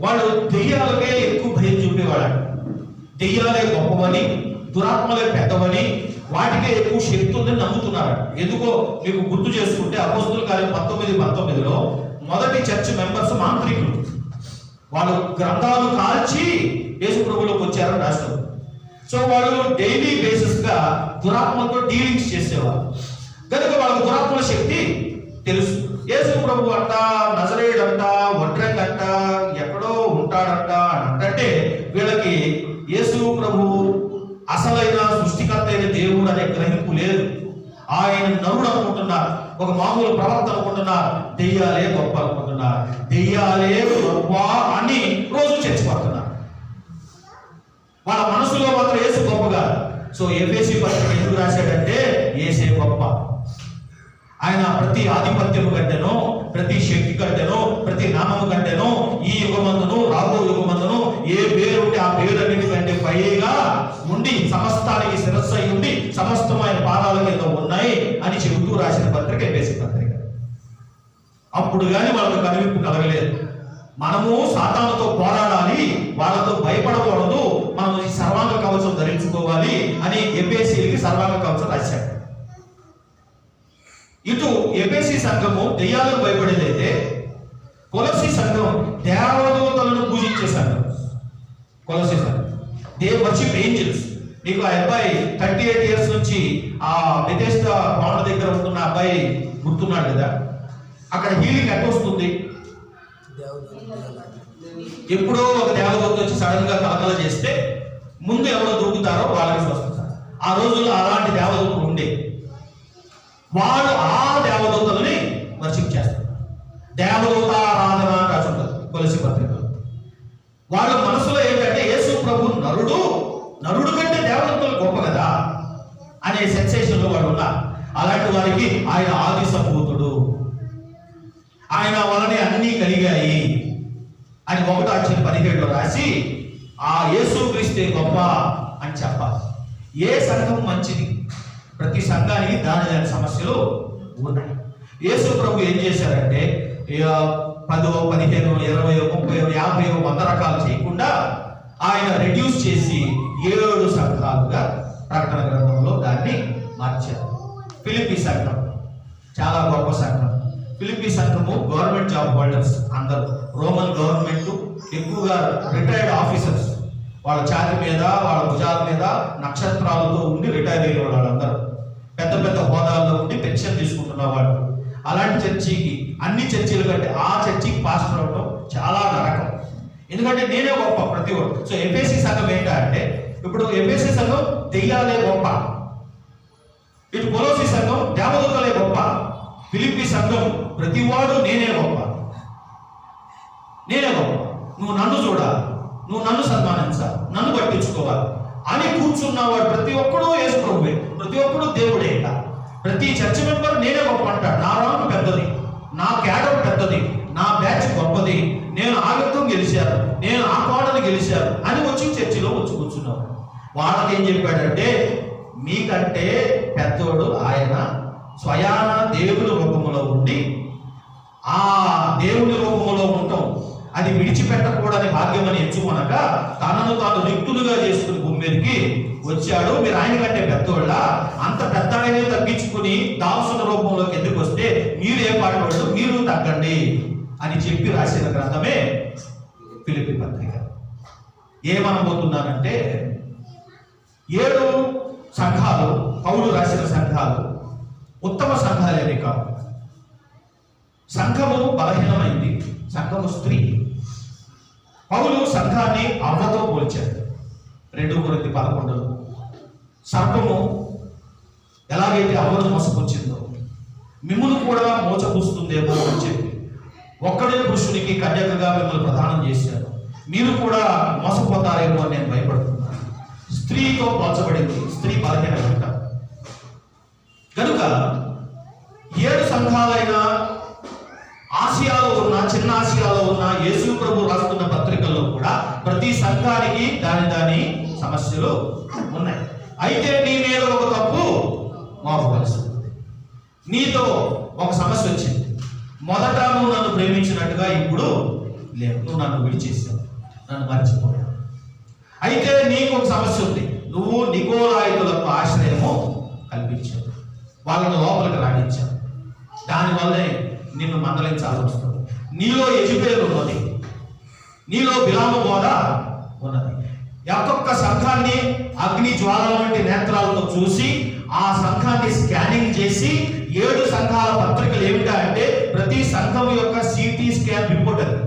వాళ్ళు దెయ్యాలకే ఎక్కువ భయం చూపేవాడు. దెయ్యాలే గొప్పవని, దురాత్మలే పెద్దవని, వాటికే ఎక్కువ శక్తి ఉందని నమ్ముతున్నారు. ఎందుకో మీకు గుర్తు చేసుకుంటే అపోస్తుల కార్యం 19:19లో మొదటి చర్చ్ మెంబర్స్ మాంత్రికులు. వాళ్ళు గ్రంథాలు కాల్చి యేసు ప్రభువులోకి వచ్చారని రాస్తారు. సో వాళ్ళు డైలీ బేసిస్ గా దురాత్మలతో డీలింగ్స్ చేసేవారు కనుక వాళ్ళకు దురాత్మల శక్తి తెలుసు. యేసు ప్రభు అంట, నజరేయుడంట, వడ్రంగంట, ఎక్కడో ఉంటాడంట అని అంటే వీళ్ళకి యేసు ప్రభు అసలైన సృష్టికర్త అయిన దేవుడు అనే గ్రహింపు లేదు. ఆయన నరుడు అనుకుంటున్నారు, ఒక మామూలు ప్రవక్త అనుకుంటున్నారు, దెయ్యాలే గొప్ప అనుకుంటున్నారు, దెయ్యాలే గొప్ప అని రోజు చర్చిపోతున్నారు. వాళ్ళ మనసులో మాత్రం యేసు గొప్పగా. సో ఎఫెసీ పత్రిక ఎందుకు రాశాడంటే, యేసే గొప్ప. ఆయన ప్రతి ఆధిపత్యము కంటేనో, ప్రతి శక్తి కంటేనో, ప్రతి నామము కంటేనో, ఈ యుగమందును రాబో యుగమందును ఏ పేరు ఉంటే ఆ పేరన్నిటి కంటే పైగా ఉండి సమస్తానికి శిరస్సు అయి ఉండి సమస్తమైన పాదాల కింద ఉన్నాయి అని చెబుతూ రాసిన పత్రిక ఎఫెసీ పత్రిక. అప్పుడు కానీ వాళ్ళకు కనువిప్పు కలగలేదు. మనము సాతానుతో పోరాడాలి, వాళ్ళతో భయపడకూడదు, మనం ఈ సర్వాంగ కవచం ధరించుకోవాలి అని ఎఫెసీకి సర్వాంగ కవచం రాశాడు. ఇటు ఎఫెసీ సంఘము దెయ్యాలకు భయపడేదైతే, కొలసీ సంఘం దేవదూతలను పూజించే సంఘం. కొలసీ సంఘం దే వర్షిప్ ఏంజెల్స్. నీకు ఆ అబ్బాయి 38 years నుంచి ఆ బెథెస్డా పాండ్ దగ్గర ఉంటున్న అబ్బాయి గుర్తున్నాడు కదా, అక్కడ హీలింగ్ ఎట్లా వస్తుంది? ఎప్పుడో ఒక దేవదూత వచ్చి సడన్ గా కలకల చేస్తే ముందు ఎవరో దూకుతారో వాళ్ళకి వస్తారు. ఆ రోజుల్లో అలాంటి దేవదూతలు ఉండే. వాళ్ళు ఆ దేవదూతల్ని వర్షిప్ చేస్తారు. దేవదూత ఆరాధన అని రాసి ఉంటుంది కొలసీ పత్రికలో. వాళ్ళ మనసులో ఏంటంటే యేసు ప్రభు నరుడు కంటే దేవదూతలు గొప్ప కదా అనే సెన్సేషన్ లో వాళ్ళు ఉన్నారు. అలాంటి వారికి ఆయన ఆది సంభూతుడు, ఆయన వలనే అన్నీ కలిగాయి అని 1:17 రాసి ఆ యేసు క్రీస్తే గొప్ప అని చెప్పాలి. ఏ సంఘం మంచిది? ప్రతి సంఘానికి దాని సమస్యలు ఉన్నాయి. యేసు ప్రభు ఏం చేశారంటే 10, 15, 20, 30, 50, 100 రకాలు చేయకుండా ఆయన రెడ్యూస్ చేసి 7 సంఘాలుగా ప్రకటన గ్రంథంలో దాన్ని మార్చారు. ఫిలిప్పీ సంఘం చాలా గొప్ప సంఘం. ఫిలిప్పీ సంఘము గవర్నమెంట్ జాబ్ హోల్డర్స్ అందరూ, రోమన్ గవర్నమెంట్ ఎక్కువగా రిటైర్డ్ ఆఫీసర్స్, వాళ్ళ ఛాతి మీద వాళ్ళ భుజాల మీద నక్షత్రాలతో ఉండి రిటైర్ అయిన వాళ్ళందరూ పెద్ద పెద్ద హోదాల్లో ఉండి పెన్షన్ తీసుకుంటున్న వాళ్ళు. అలాంటి చర్చికి, అన్ని చర్చిల కంటే ఆ చర్చికి పాస్టర్ అవడం చాలా నరకం. ఎందుకంటే నేనే గొప్ప ప్రతి ఒక్కరు. సో ఎఫెసీ సంఘం ఏంటంటే, ఇప్పుడు ఎఫెసీ సంఘం దెయ్యాలే గొప్ప, ఇటు కొలోసీ సంఘం దేవదూతలే గొప్ప, ఫిలిప్పీ సంఘం ప్రతివాడు నేనే గొప్ప, నేనే గొప్ప, నువ్వు నన్ను చూడాలి, నువ్వు నన్ను సన్మానించాలి, నన్ను పట్టించుకోవాలి అని కూర్చున్నవాడు ప్రతి ఒక్కడూ యేసు ప్రభువే, ప్రతి ఒక్కడు దేవుడే. ప్రతి చర్చ్ మెంబర్ నేనే గొప్ప అంటాడు. నా ర్యాంక్ పెద్దది, నా క్యాడర్ పెద్దది, నా బ్యాచ్ గొప్పది, నేను ఆ యుద్ధం గెలిచాను, నేను ఆ కోటను గెలిచాను అని వచ్చి చర్చిలో వచ్చి కూర్చున్నావు. వాళ్ళకి ఏం చెప్పాడంటే, మీకంటే పెద్దోడు ఆయన స్వయాన దేవుని రూపంలో ఉండి, ఆ దేవుని రూపంలో ఉండటం అది విడిచిపెట్టకూడని భాగ్యమని ఎంచుకొనక తనను తాను రిక్తులుగా చేసుకుని భూమి మీదకి వచ్చాడు. మీరు ఆయన కంటే పెద్దోళ్ళ, అంత పెద్ద ఆయనే తగ్గించుకుని దాసుల రూపంలోకి ఎందుకు వస్తే మీరు ఏ పాట వాళ్ళు, మీరు తగ్గండి అని చెప్పి రాసిన గ్రంథమే ఫిలిప్పీ పత్రిక. ఏమనబోతున్నానంటే, 7 సంఘాలు పౌలు రాసిన సంఘాలు ఉత్తమ సంఘాలేవి కావు. సంఘము బలహీనమైంది, సంఘము స్త్రీ. పౌలు సంఘాన్ని అవ్వతో పోల్చాడు. 2 కొరింథీ 11 సర్పము ఎలాగైతే అవ్వను మోసపుచ్చిందో మిమ్మును కూడా మోసపుస్తుందేమో అని చెప్పి ఒక్కడే పురుషునికి కన్యకగా మిమ్మల్ని ప్రదానం చేశారు, మీరు కూడా మోసపోతారేమో అని నేను భయపడుతున్నాను. స్త్రీతో పోల్చబడింది, స్త్రీ బలహీనత కనుక 7 సంఘాలైన ఆసియాలో ఉన్న, చిన్న ఆసియాలో ఉన్న యేసు ప్రభు రాస్తున్న పత్రికల్లో కూడా ప్రతి సంఘానికి దాని సమస్యలు ఉన్నాయి. అయితే నీ మీద ఒక తప్పు మోపవలసి ఉంది. నీతో ఒక సమస్య వచ్చింది. మొదట నువ్వు నన్ను ప్రేమించినట్టుగా ఇప్పుడు లేవు, నువ్వు నన్ను విడిచేసావు, నన్ను మర్చిపోయావు. అయితే నీకు ఒక సమస్య ఉంది. నువ్వు నికోలాయితులకు ఆశ్రయము కల్పించావు, వాళ్ళను లోపలికి రాణించావు. దానివల్లే నిన్ను మందలించాల్సి వస్తుంది. నీలో యెజబెలు ఉన్నది, నీలో బిలాము బోధ ఉన్నది. ఒక్కొక్క సంఘాన్ని అగ్ని జ్వాలల వంటి నేత్రాలతో చూసి ఆ సంఘాన్ని స్కానింగ్ చేసి 7 సంఘాల పత్రికలు ఏమిటంటే ప్రతి సంఘం యొక్క సిటీ స్కాన్ రిపోర్ట్ అది.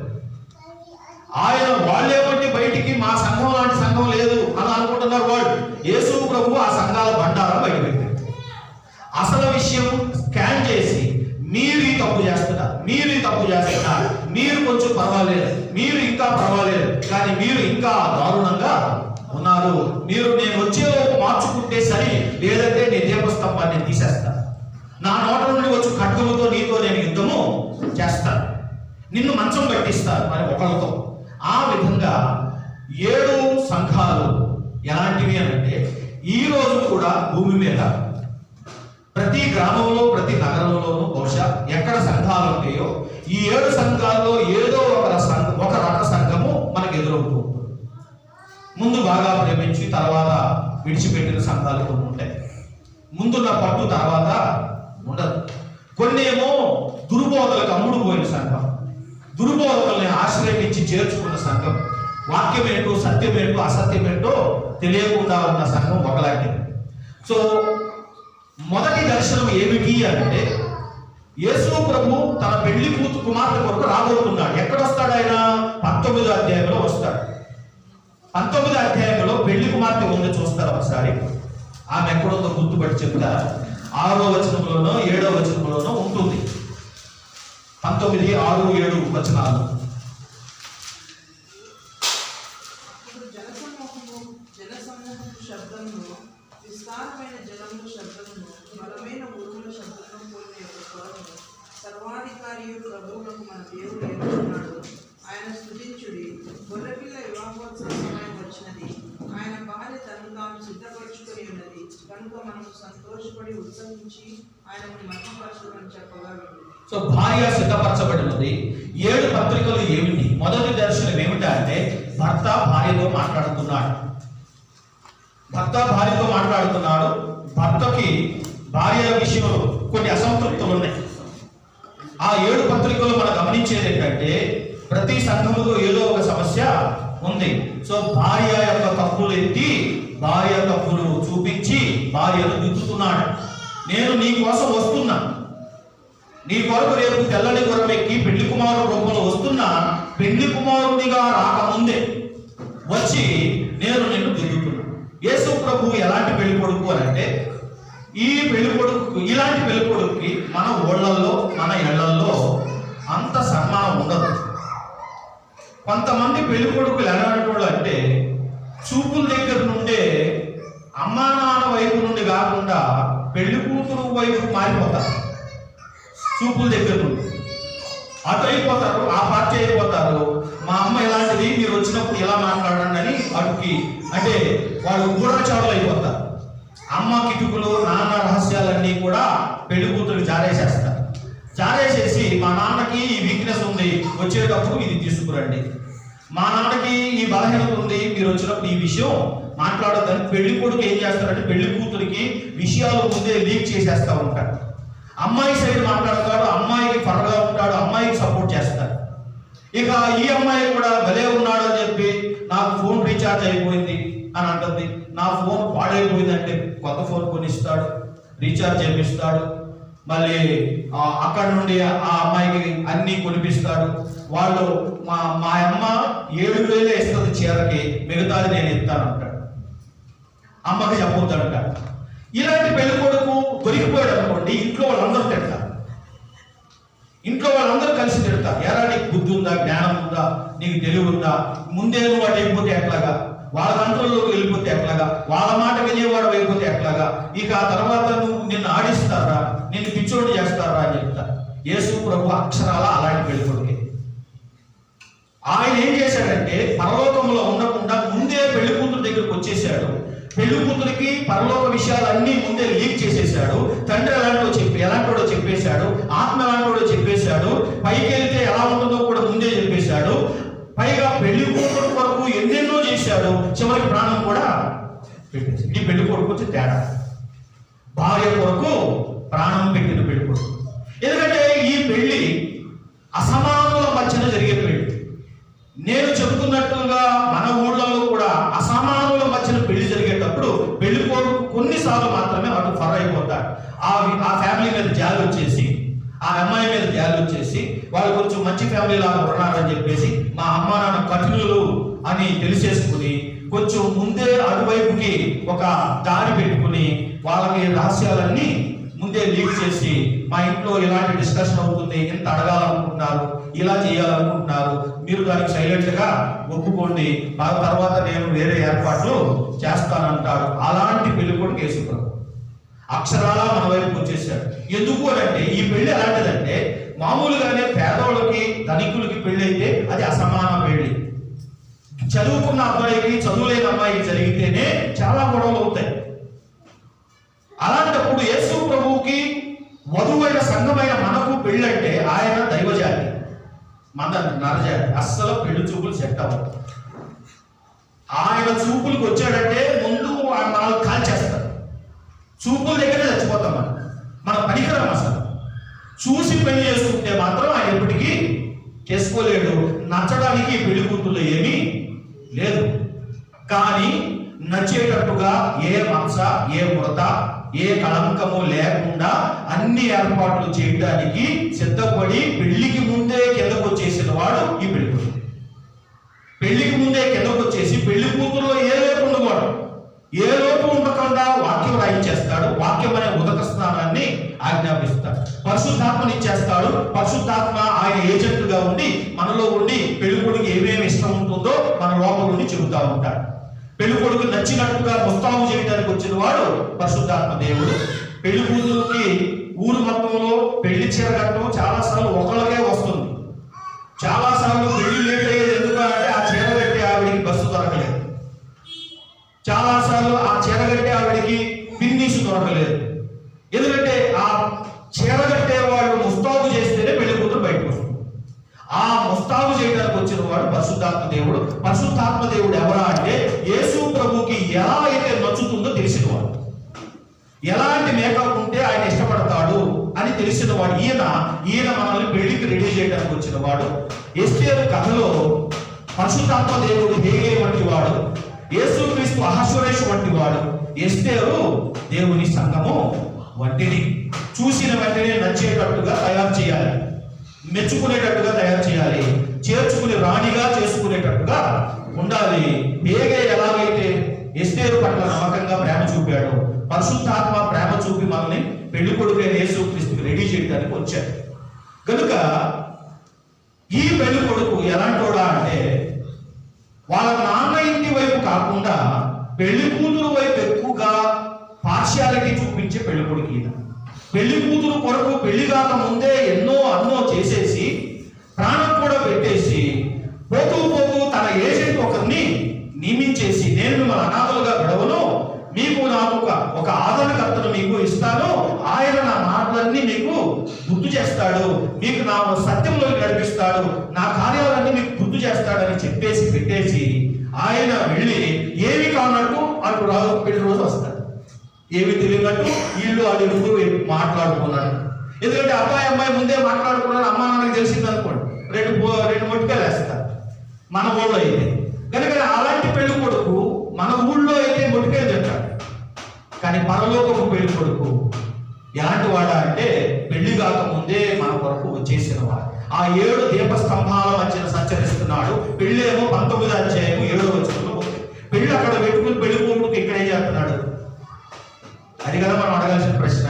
ఆయన వాళ్ళేమంటే బయటికి మా సంఘం లాంటి సంఘం లేదు అని అనుకుంటున్నారు వాళ్ళు. యేసు ప్రభు ఆ సంఘాల బండారం బయటపెట్టారు. అసలు విషయం స్కాన్ చేసి మీరు ఈ తప్పు చేస్తున్నారు, మీరు ఈ తప్పు చేస్తున్నారు, మీరు కొంచెం పర్వాలేదు, మీరు ఇంకా పర్వాలేదు, కానీ మీరు ఇంకా దారుణంగా ఉన్నారు. మీరు నేను వచ్చేలోపు మార్చుకుంటే సరి, లేదంటే నేను దీపస్తంభాన్ని తీసేస్తాను, నా నోట నుండి వచ్చి ఖడ్గముతో నీతో నేను యుద్ధము చేస్తాను, నిన్ను మంచం పట్టిస్తాను మరి ఒకరితో. ఆ విధంగా 7 సంఘాలు ఎలాంటివి అంటే, ఈ రోజు కూడా భూమి మీద ప్రతి గ్రామంలో, ప్రతి నగరంలోనూ బహుశా ఎక్కడ సంఘాలు ఉంటాయో ఈ 7 సంఘాల్లో ఏదో ఒక రక సంఘము మనకు ఎదురవుతూ ఉంటుంది. ముందు బాగా ప్రేమించి తర్వాత విడిచిపెట్టిన సంఘాలు కొన్ని ఉంటాయి. ముందున్న పట్టు తర్వాత ఉండదు. కొన్ని ఏమో దుర్బోధలకు అమ్ముడు పోయిన సంఘం, దుర్బోధకుల్ని ఆశ్రయించి చేర్చుకున్న సంఘం, వాక్యమేంటో సత్యమేంటో అసత్యమేంటో తెలియకుండా ఉన్న సంఘం ఒకలాంటిది. సో మొదటి దర్శనం ఏమిటి అంటే, యేసు ప్రభు తన పెళ్లి కుమార్తె కొరకు రాబోతున్నాడు. ఎక్కడ వస్తాడు ఆయన? 19వ అధ్యాయంలో వస్తాడు. 19వ అధ్యాయంలో పెళ్లి కుమార్తె ఉంది, చూస్తారు ఒకసారి. ఆమె ఎక్కడుందో గుర్తుపట్టి చెప్తారా? 6వ వచనంలోనో 7వ వచనంలోనో ఉంటుంది. 19, 6, 7 వచనాలు. విస్తారమైన జలముల శబ్దమును, బలమైన ఉరుముల శబ్దమును పోలిన యొక్క స్వరము, సర్వాధికారియు ప్రభువులకు మన దేవుడు ఎదుర్కొన్నాడు. ఆయన స్తుతించుడి. గొర్రెపిల్ల వివాహోత్సవ సమయం వచ్చినది, ఆయన భార్య తను తాను సిద్ధపరచుకొని ఉన్నది. కనుక మనం సంతోషపడి ఉత్సహించి ఆయనను మహిమపరచుకొని చెప్పగా విను. సో భార్య సిద్ధపరచబడినది. 7 పత్రికలు ఏమిటి? మొదటి దర్శనం ఏమిటంటే, భర్త భార్యతో మాట్లాడుతున్నాడు. భర్త భార్యతో మాట్లాడుతున్నాడు. భర్తకి భార్య విషయంలో కొన్ని అసంతృప్తులు ఉన్నాయి. ఆ ఆ 7 పత్రికలు మనం గమనించేది ఏంటంటే ప్రతి సంఘములో ఏదో ఒక సమస్య ఉంది. సో భార్య యొక్క తప్పులు ఎత్తి భార్య తప్పులు చూపించి భార్యను దిద్దుతున్నాడు. నేను నీ కోసం వస్తున్నా, నీ కొరకు రేపు తెల్లని గుర్రమెక్కి పెళ్లి కుమారుడు రూపంలో వస్తున్నా, పెళ్లి కుమారుడిగా రాకముందే వచ్చి నేను నిన్ను దిద్దుతున్నా. యేసు ప్రభు ఎలాంటి పెళ్లి కొడుకు అని అంటే, ఈ పెళ్లి కొడుకు, ఇలాంటి పెళ్లి కొడుకుకి మన ఊళ్ళల్లో మన ఇళ్లల్లో అంత సన్మానం ఉండదు. కొంతమంది పెళ్లి కొడుకులు ఎలాంటి వాళ్ళు అంటే చూపుల దగ్గర నుండే అమ్మా నాన్న వైపు నుండి కాకుండా పెళ్లి కూతురు వైపు మారిపోతారు. చూపుల దగ్గర నుండి అటు అయిపోతారు, ఆ పార్టీ అయిపోతారు. మా అమ్మ ఇలాంటిది, మీరు వచ్చినప్పుడు ఇలా మాట్లాడండి అని అటుకి అంటే వాళ్ళు గూఢచారులు అయిపోతారు. అమ్మ కిటుకులు నాన్న రహస్యాలన్నీ కూడా పెళ్లి కూతురికి జారేసేస్తారు. జారేసేసి మా నాన్నకి ఈ వీక్నెస్ ఉంది, వచ్చేటప్పుడు ఇది తీసుకురండి, మా నాన్నకి ఈ బలహీనత ఉంది, మీరు వచ్చినప్పుడు ఈ విషయం మాట్లాడొద్దని పెళ్లి కొడుకు ఏం చేస్తారంటే పెళ్లి కూతురికి విషయాలు ముందే లీక్ చేసేస్తూ ఉంటాడు. అమ్మాయి సైడ్ మాట్లాడతాడు, అమ్మాయికి ఫరగా ఉంటాడు, అమ్మాయికి సపోర్ట్ చేస్తాడు. ఇక ఈ అమ్మాయి కూడా భలే ఉన్నాడు అని చెప్పి నాకు ఫోన్ రీఛార్జ్ అయిపోయింది అని అంటుంది. నా ఫోన్ పాడైపోయింది అంటే కొత్త ఫోన్ కొనిస్తాడు, రీఛార్జ్ చేపిస్తాడు. మళ్ళీ అక్కడ నుండి ఆ అమ్మాయికి అన్నీ కొనిపిస్తాడు. వాళ్ళు మా అమ్మ 7,000 ఇస్తుంది చీరకి, మిగతాది నేను ఇస్తాను అంటాడు. అమ్మకి చెప్పొద్దంట. ఇలాంటి పెళ్లి కొడుకు దొరికిపోయాడు అనుకోండి, ఇంట్లో వాళ్ళందరూ తిడతారు. ఇంట్లో వాళ్ళందరూ కలిసి తిడతారు. ఎరా నీకు బుద్ధి ఉందా, జ్ఞానం ఉందా, నీకు తెలివి ఉందా, ముందే నువ్వు అటు అయిపోతే ఎట్లాగా, వాళ్ళ కంట్రోల్లోకి వెళ్ళిపోతే ఎట్లాగా, వాళ్ళ మాట వినేవాడు అయిపోతే ఎట్లాగా, ఇక ఆ తర్వాత నువ్వు నిన్ను ఆడిస్తారా, నిన్ను పిచ్చోడు చేస్తారా అని చెప్తారు. యేసు ప్రభు అక్షరాల అలాంటి పెళ్లి కొడుకే. ఆయన ఏం చేశాడంటే పరలోకంలో ఉండకుండా ముందే పెళ్లి కూతురు దగ్గరకు వచ్చేసాడు. పెళ్లి కూతురికి పరలోక విషయాలన్నీ ముందే లీక్ చేసేసాడు. తండ్రి ఎలాంటివాడో చెప్పేశాడు, ఆత్మ ఎలాంటివాడో చెప్పేశాడు, పైకి వెళ్తే ఎలా ఉంటుందో కూడా ముందే చెప్పేశాడు. పైగా పెళ్లి కూతురు కొరకు ఎన్నెన్నో చేశాడు, చివరికి ప్రాణం కూడా పెట్టేశాడు. ఈ పెళ్లి కొడుకు వచ్చి తేడా, భార్య కొరకు ప్రాణం పెట్టిన పెళ్లి కొడుకు. ఎందుకంటే ఈ పెళ్లి అసమానుల మధ్యన జరిగే పెళ్లి. నేను చెబుతున్నట్టుగా మన ఊళ్ళలో కూడా అసమానుల మధ్యన పెళ్లి జరిగేటప్పుడు పెళ్లి కొడుకు కొన్నిసార్లు మాత్రమే అటు ఫర్ అయిపోతాడు. ఆ ఫ్యామిలీ మీద జాలి వచ్చేసి, ఆ అమ్మాయి మీద జాలి వచ్చేసి, వాళ్ళు కొంచెం మంచి ఫ్యామిలీ లాగా ఉన్నారని చెప్పేసి మా అమ్మ నాన్న కఠినులు అని తెలిసేసుకుని కొంచెం ముందే అటువైపుకి ఒక దారి పెట్టుకుని వాళ్ళకి రహస్యాలన్నీ ముందే లీక్ చేసి, మా ఇంట్లో ఇలాంటి డిస్కషన్ అవుతుంది, ఎంత అడగాలనుకుంటున్నారు, ఇలా చేయాలనుకుంటున్నారు, మీరు దానికి సైలెంట్ గా ఒప్పుకోండి, ఆ తర్వాత నేను వేరే ఏర్పాట్లు చేస్తానంటాడు. అలాంటి పెళ్లి కొడుకు యేసు ప్రభు అక్షరాల మన వైపుకి వచ్చేసాడు. ఎందుకు అంటే ఈ పెళ్లి ఎలాంటిదంటే మామూలుగానే పేదవాళ్ళకి ధనికులకి పెళ్లి అయితే అది అసమాన పెళ్లి. చదువుకున్న అబ్బాయికి చదువులేని అమ్మాయికి జరిగితేనే చాలా గొడవలు అవుతాయి. అలాంటప్పుడు యేసు ప్రభువుకి వధువైన సంఘమైన మనకు పెళ్ళంటే ఆయన దైవజాతి, మన నరజాతి. అస్సలు పెళ్లి చూపులు సెట్ అవ్వదు. ఆయన చూపులకు వచ్చాడంటే ముందు మనల్ని కాల్చేస్తాడు. చూపుల దగ్గరే చచ్చిపోతాం మన పనికిరం. అసలు చూసి పెళ్లి చేసుకుంటే మాత్రం ఆయన ఎప్పటికీ చేసుకోలేడు. నచ్చడానికి పెళ్లి కూతుళ్ళు ఏమీ లేదు. కానీ నచ్చేటట్టుగా ఏ మచ్చ, ఏ ముడత, ఏ కళంకము లేకుండా అన్ని ఏర్పాట్లు చేయడానికి సిద్ధపడి పెళ్లికి ముందే కిందకు వచ్చేసిన వాడు ఈ పెళ్లి కూతురు. పెళ్లికి ముందే కిందకు వచ్చేసి పెళ్లి కూతురులో ఏ లోపు ఉండకూడదు, ఏ లోపు ఉండకుండా వాక్యం రాయించేస్తాడు. వాక్యం అనే ఉదక స్నానాన్ని ఆజ్ఞాపిస్తాడు. పరిశుద్ధాత్మని ఇచ్చేస్తాడు. పరిశుద్ధాత్మ ఆయన ఏజెంట్గా ఉండి మనలో ఉండి పెళ్లి కొడుకు ఏమేమి ఇష్టం ఉంటుందో మన లోపల ఉండి చెబుతా ఉంటాడు. పెళ్లి కొడుకు నచ్చినట్టుగా ముస్తాబు చేయడానికి వచ్చిన వాడు పరిశుద్ధాత్మ దేవుడు. పెళ్లి కూతురుకి ఊరు మొత్తంలో పెళ్లి చీర కట్టడం చాలా సార్లు ఒకళ్ళకే వస్తుంది. చాలా సార్లు పెళ్లి లేట్ అయ్యేది ఎందుకంటే ఆ చీర కట్టే ఆవిడికి బస్సు దొరకలేదు. చాలా సార్లు ఆ చీర కట్టే ఆవిడికి పిన్నీసు దొరకలేదు. ఎందుకంటే ఆ చీర కట్టే వాళ్ళు ముస్తాబు చేస్తేనే పెళ్లి కూతురు బయటకు వస్తుంది. ఆ ముస్తాబు చేయడానికి వచ్చిన వాడు పరిశుద్ధాత్మ దేవుడు. పరిశుద్ధాత్మ దేవుడు ఎవరా అంటే యేసు ప్రభుకి ఎలా అయితే నచ్చుతుందో తెలిసిన వాడు, ఎలాంటి మేకప్ ఉంటే ఆయన ఇష్టపడతాడు అని తెలిసిన వాడు. ఈయన ఈయన మనల్ని పెళ్లికి రెడీ చేయడానికి వచ్చిన వాడు. ఎస్తేరు కథలో పరిశుద్ధాత్మ దేవుడు హేగే వంటి వాడు, యేసుక్రీస్తు అహశ్వరేషు వంటి వాడు. ఎస్తేరు దేవుని సంఘము వంటిది. చూసిన వెంటనే నచ్చేటట్టుగా తయారు చేయాలి, మెచ్చుకునేటట్టుగా తయారు చేయాలి, చేర్చుకుని రాణిగా చేసుకునేటట్టుగా ఉండాలి. హేగే ఎలాగైతే ఎస్తేరు పట్ల నమ్మకంగా ప్రేమ చూపాడు, పరిశుద్ధాత్మ ప్రేమ చూపి మనల్ని పెళ్లి కొడుకైన యేసుక్రీస్తుకి రెడీ చేయడానికి వచ్చాడు. కనుక ఈ పెళ్లి కొడుకు ఎలాంటోడా అంటే వాళ్ళ నాన్న ఇంటి వైపు కాకుండా పెళ్లి కూతురు వైపు ఎక్కువగా పార్షియాలిటీ చూపించే పెళ్లి కొడుకు ఈయన. పెళ్లి కూతురు కొరకు పెళ్లి కాక ముందే అన్నో చేసేసి ప్రాణం కూడా పెట్టేసి పోతూ తన ఏజెంట్ ఒకరిని నియమించేసి, నేను మిమ్మల్ని అనాథలుగా విడవను, మీకు నాకు ఒక ఆదరణకర్తను మీకు ఇస్తాను, ఆయన నా మాటలన్నీ మీకు గుర్తు చేస్తాడు, మీకు నా సత్యంలోకి నడిపిస్తాడు, నా కార్యాలన్నీ మీకు గుర్తు చేస్తాడని చెప్పేసి పెట్టేసి ఆయన వెళ్ళి ఏమి కానట్టు అటు పెళ్లి రోజు వస్తాడు. ఏమి తెలియనట్టు వీళ్ళు అడుగుతూ మాట్లాడుకున్నాడు. ఎందుకంటే అబ్బాయి అమ్మాయి ముందే మాట్లాడుకున్నాడు, అమ్మ నాన్నకి తెలిసింది అనుకోండి, రెండు మొట్టికాయలు వేస్తారు మన ఊళ్ళో అయితే. కనుక అలాంటి పెళ్లి కొడుకు మన ఊళ్ళో అయితే మొట్టికాయలు తింటాడు. కానీ పరలోకపు పెళ్లి కొడుకు ఎలాంటి వాడా అంటే పెళ్లి కాక ముందే మన కొరకు వచ్చేసిన వాడు. ఆ 7 దీపస్తంభాల మధ్యన సంచరిస్తున్నాడు. పెళ్ళేమో 19వ అధ్యాయం 7వ వచనంలో ఉంది. పెళ్లి అక్కడ పెట్టుకుని పెళ్లి కొడుకు ఇక్కడ ఏం చేస్తున్నాడు? అది కదా మనం అడగాల్సిన ప్రశ్న.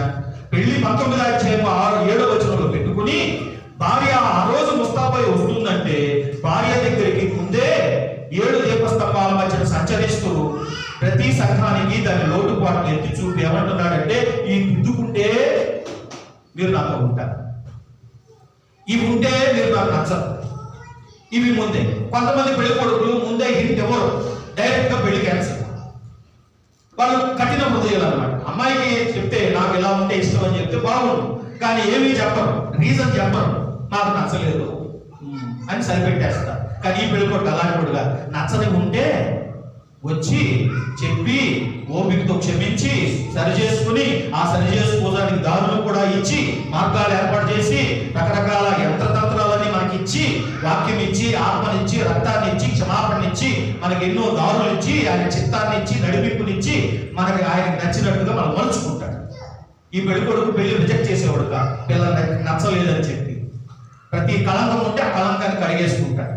పెళ్లి 19వ అధ్యాయం 7వ వచనంలో పెట్టుకుని భార్య ఆ రోజు ముస్తాబై వస్తుందంటే భార్య దగ్గరికి ముందే 7 దీపస్తంభాల మధ్యన సంచరిస్తూ ప్రతి సంఘానికి దాని లోటుపాట్లు ఎత్తి చూపి ఏమంటున్నాడంటే, ఈ దిద్దుకుంటే మీరు నాతో ఉంటారు, ఇవి ఉంటే మీరు నాకు నచ్చరు, ఇవి ముందే. కొంతమంది పెళ్లి కొడుకులు ముందే హింట్ ఎవరు, డైరెక్ట్ గా పెళ్లి క్యాన్సర్. వాళ్ళు కఠిన హృదయాలు అన్నమాట. అమ్మాయికి చెప్తే నాకు ఎలా ఉంటే ఇష్టం అని చెప్తే బాగుండు, కానీ ఏమీ చెప్పరు, రీజన్ చెప్పరు, నాకు నచ్చలేదు అని సరిపెట్టేస్తారు. కానీ ఈ పెళ్లి కొడుకు అలాంటి నచ్చని ఉంటే వచ్చి చెప్పి ఓపికతో క్షమించి సరి చేసుకుని ఆ సరి చేసుకోవడానికి దారులు కూడా ఇచ్చి మార్గాలు ఏర్పాటు చేసి రకరకాల యంత్రతంత్రాలని మనకి ఇచ్చి వాక్యం ఇచ్చి ఆత్మనిచ్చి రక్తాన్ని ఇచ్చి క్షమాపణనిచ్చి మనకి ఎన్నో దారులు ఇచ్చి ఆయన చిత్తాన్ని ఇచ్చి నడిపింపునిచ్చి మనకి ఆయనకి నచ్చినట్టుగా మనం మలుచుకుంటాడు. ఈ పెళ్లి కొడుకు పెళ్లి రిజెక్ట్ చేసేవాడుగా పిల్లలకి నచ్చలేదని చెప్పి ప్రతి కళంకం ఉంటే ఆ కళంకాన్ని కడిగేసుకుంటాడు,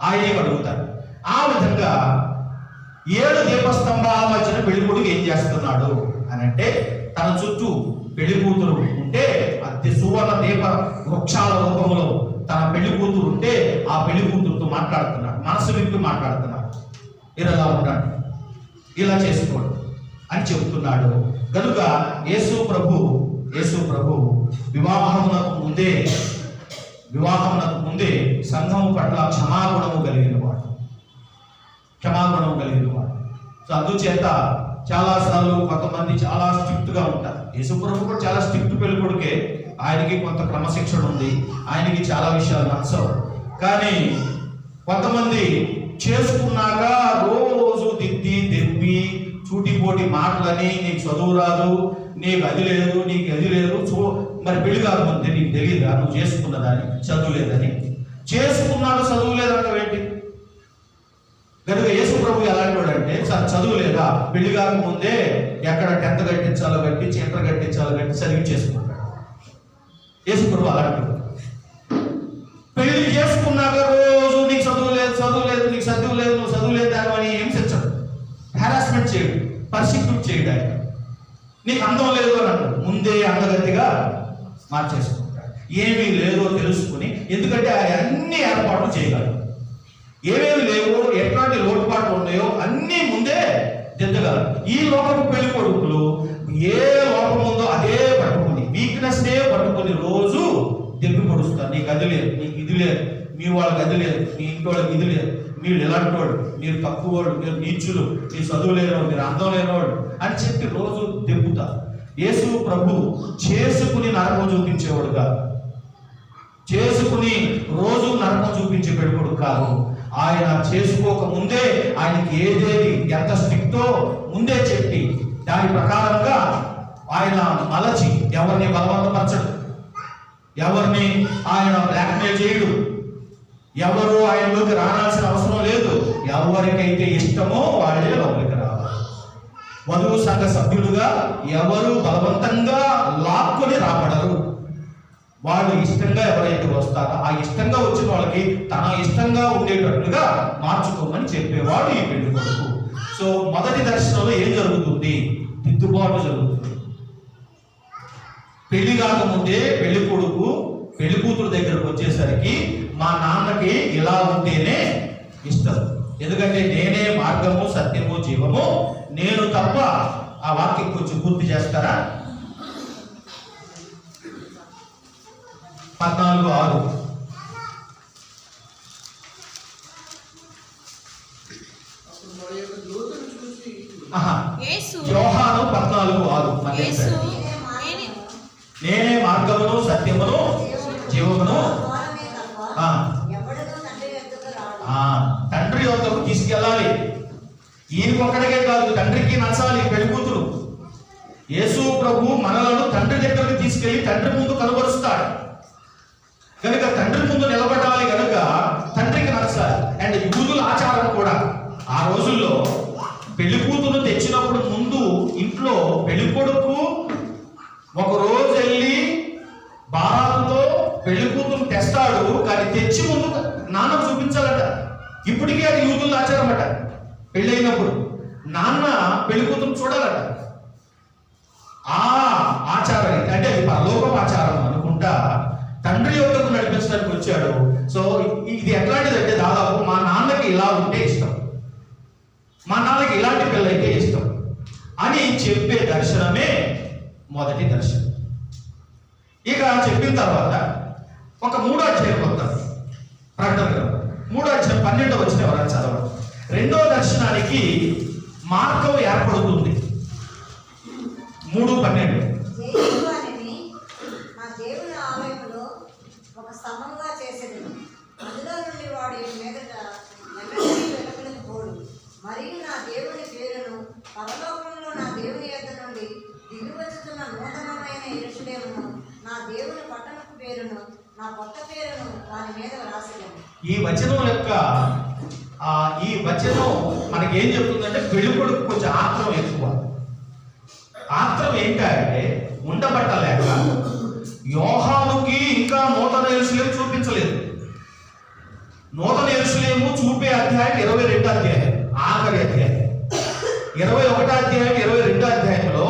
ఆయనే అడుగుతాడు. ఆ విధంగా 7 దీపస్తంభాల మధ్యన పెళ్లి కొడుకు ఏం చేస్తున్నాడు అని అంటే, తన చుట్టూ పెళ్లి కూతురు ఉంటే అతి సువర్ణ దీప వృక్షాల రూపంలో తన పెళ్లి కూతురు ఉంటే ఆ పెళ్లి కూతురుతో మాట్లాడుతున్నాడు, మనసు విప్పి మాట్లాడుతున్నాడు. ఇలా ఉంటాడు, ఇలా చేసుకోడు అని చెబుతున్నాడు. కనుక యేసు ప్రభు వివాహమునకు ముందే సంఘము పట్ల క్షమాగుణము కలిగిన వాడు. సో అందుచేత చాలాసార్లు కొంతమంది చాలా స్ట్రిక్ట్ గా ఉంటారు. యేసుప్రభు కూడా చాలా స్ట్రిక్ట్ పెళ్లి కొడుకే, ఆయనకి కొంత క్రమశిక్షణ ఉంది, ఆయనకి చాలా విషయాలు నచ్చవు. కానీ కొంతమంది చేసుకున్నాక రోజు దెబ్బి చూటిపోటి మాటలని, నీకు చదువు రాదు, నీకు అది లేదు, మరి పెళ్లి కాకముందే నీకు తెలియదా నువ్వు చేసుకున్నదాన్ని, చదువు లేదని. చేసుకున్నాక చదువు లేదంటే ఏంటి? కనుక యేసు ప్రభు ఎలాంటి వాడు అంటే, చదువు లేదా, పెళ్లి కాకముందే ఎక్కడ 10th కట్టించాలో కట్టించి, ఇంటర్ కట్టించాలో కట్టి చదివి చేసుకుంటాడు. యేసు ప్రభు అలాంటి వాడు. పెళ్లి చేసుకున్నాక రోజు నీకు చదువు లేదు, నీకు చదువు లేదు అని హింసించడు, హారాస్మెంట్ చేయడు, పర్సిక్యూట్ చేయడు. ఆయన నీకు అందం లేదు అని అన్నాడు, ముందే అందగతిగా మార్చేసుకుంటాడు. ఏమీ లేదో తెలుసుకుని, ఎందుకంటే ఆయన అన్ని ఏర్పాట్లు చేయగలడు. ఏమేమి లేవో, ఎట్లాంటి లోటుపాట్లు ఉన్నాయో అన్నీ ముందే దిద్దగలరు. ఈ లోకపు పెళ్లి కొడుకులు ఏ లోపం ఉందో అదే పట్టుకుని, వీక్నెస్ పట్టుకుని రోజు దెబ్బి పొడుస్తారు. నీకు అది లేదు, నీకు ఇది లేదు, మీ వాళ్ళకి అది లేదు, మీ ఇంటి వాళ్ళకి ఇది లేదు, మీరు ఎలాంటి వాడు, మీరు తక్కువ వాడు, మీరు నీచులు, మీరు చదువు లేనివాడు, మీరు అందం లేనివాడు అని చెప్పి రోజు దెబ్బుతారు. యేసు ప్రభు చేసుకుని నరకం చూపించేవాడు కాదు, చేసుకుని రోజు నరకం చూపించే పెళ్ళికొడుకు కాదు. ఆయన చేసుకోక ముందే ఆయనకి ఏదేది ఎంత స్ట్రిక్టో ముందే చెప్పి దాని ప్రకారంగా ఆయన మలచి ఎవరిని బలవంతపరచడు, ఎవరిని ఆయన బ్లాక్మెయిల్ చేయడు, ఎవరు ఆయనలోకి రావాల్సిన అవసరం లేదు. ఎవరికైతే ఇష్టమో వాళ్ళే లోపలికి రావాలి. వధువు సంఘ సభ్యులుగా ఎవరు బలవంతంగా లాక్కొని రాబడరు. వాళ్ళు ఇష్టంగా ఎవరైతే వస్తారో ఆ ఇష్టంగా వచ్చిన వాళ్ళకి తన ఇష్టంగా ఉండేటట్లుగా మార్చుకోమని చెప్పేవాడు ఈ పెళ్లి కొడుకు. సో మొదటి దర్శనంలో ఏం జరుగుతుంది? దిద్దుబాటు జరుగుతుంది. పెళ్లి కాకముందే పెళ్లి కొడుకు పెళ్లి కూతురు దగ్గరకు వచ్చేసరికి మా నాన్నకి ఇలా ఉంటేనే ఇష్టం, ఎందుకంటే నేనే మార్గము సత్యము జీవము, నేను తప్ప. ఆ వాక్యం కొంచెం పూర్తి చేస్తారా? 14:6. అప్పుడు వారి యొక్క దూతను చూసి యోహాను 14:6. నేనే మార్గమును సత్యమును జీవమును తండ్రి యొద్దకు తీసుకెళ్ళాలి. ఈయనకి ఒక్కడికే కాదు, తండ్రికి నచ్చాలి పెళ్లి కూతురు. యేసు ప్రభు మనలను తండ్రి దగ్గరకు తీసుకెళ్లి తండ్రి ముందు కనబరుస్తాడు కనుక తండ్రి ముందు నిలబడాలి కనుక తండ్రికి నచ్చాలి. అండ్ యూదుల ఆచారం కూడా ఆ రోజుల్లో పెళ్లి కూతురు తెచ్చినప్పుడు ముందు ఇంట్లో పెళ్లి కొడుకు ఒక రోజు వెళ్ళి బారాతుతో పెళ్లి కూతురు తెస్తాడు, కానీ తెచ్చి ముందు నాన్న చూపించాలట. ఇప్పటికీ అది యూదుల ఆచారం అట. పెళ్ళైనప్పుడు నాన్న పెళ్లి కూతురు చూడాలట. ఆ ఆచారం అంటే అది పరలోకం ఆచారం అనుకుంటా తండ్రి యొక్కకు నడిపించడానికి వచ్చాడు. సో ఇది ఎట్లాంటిదంటే దాదాపు మా నాన్నకి ఇలా ఉంటే ఇష్టం, మా నాన్నకి ఇలాంటి పిల్లైతే ఇష్టం అని చెప్పే దర్శనమే మొదటి దర్శనం. ఇక చెప్పిన తర్వాత ఒక 3వ అధ్యాయం వద్దాం. ప్రకటన గ్రంథం 3వ అధ్యాయం 12వ వచనం ఎవరైనా చదవండి. రెండో దర్శనానికి మార్గం ఏర్పడుతుంది. 3:12. మా దేవుని ఆలయంలో ఒక స్తంభంగా చేసేది, అందులో నుండి వాడు మీదట వెలుగులకు పోడు. మరియు నా దేవుని పేరును పరలోకంలో నా దేవుని యొద్ద నుండి దిగివచ్చుతున్న నూతనమైన యెరూషలేమును, నా దేవుని పట్టణపు పేరును, నా కొత్త పేరును వారి మీద వ్రాసలేము. ఈ వచనం యొక్క ఈ వచనం మనకి ఏం చెప్తుందంటే పెళ్లి కొడుకు కొంచెం ఆత్రం ఎక్కువ. ఆత్రం ఏంటంటే ఉండబట్టలేక యోహానుకి ఇంకా నూతన యెరూషలేము చూపించలేదు. నూతన యెరూషలేము చూపే అధ్యాయం 22వ అధ్యాయం, ఆఖరి అధ్యాయం. 21వ అధ్యాయం 22వ అధ్యాయంలో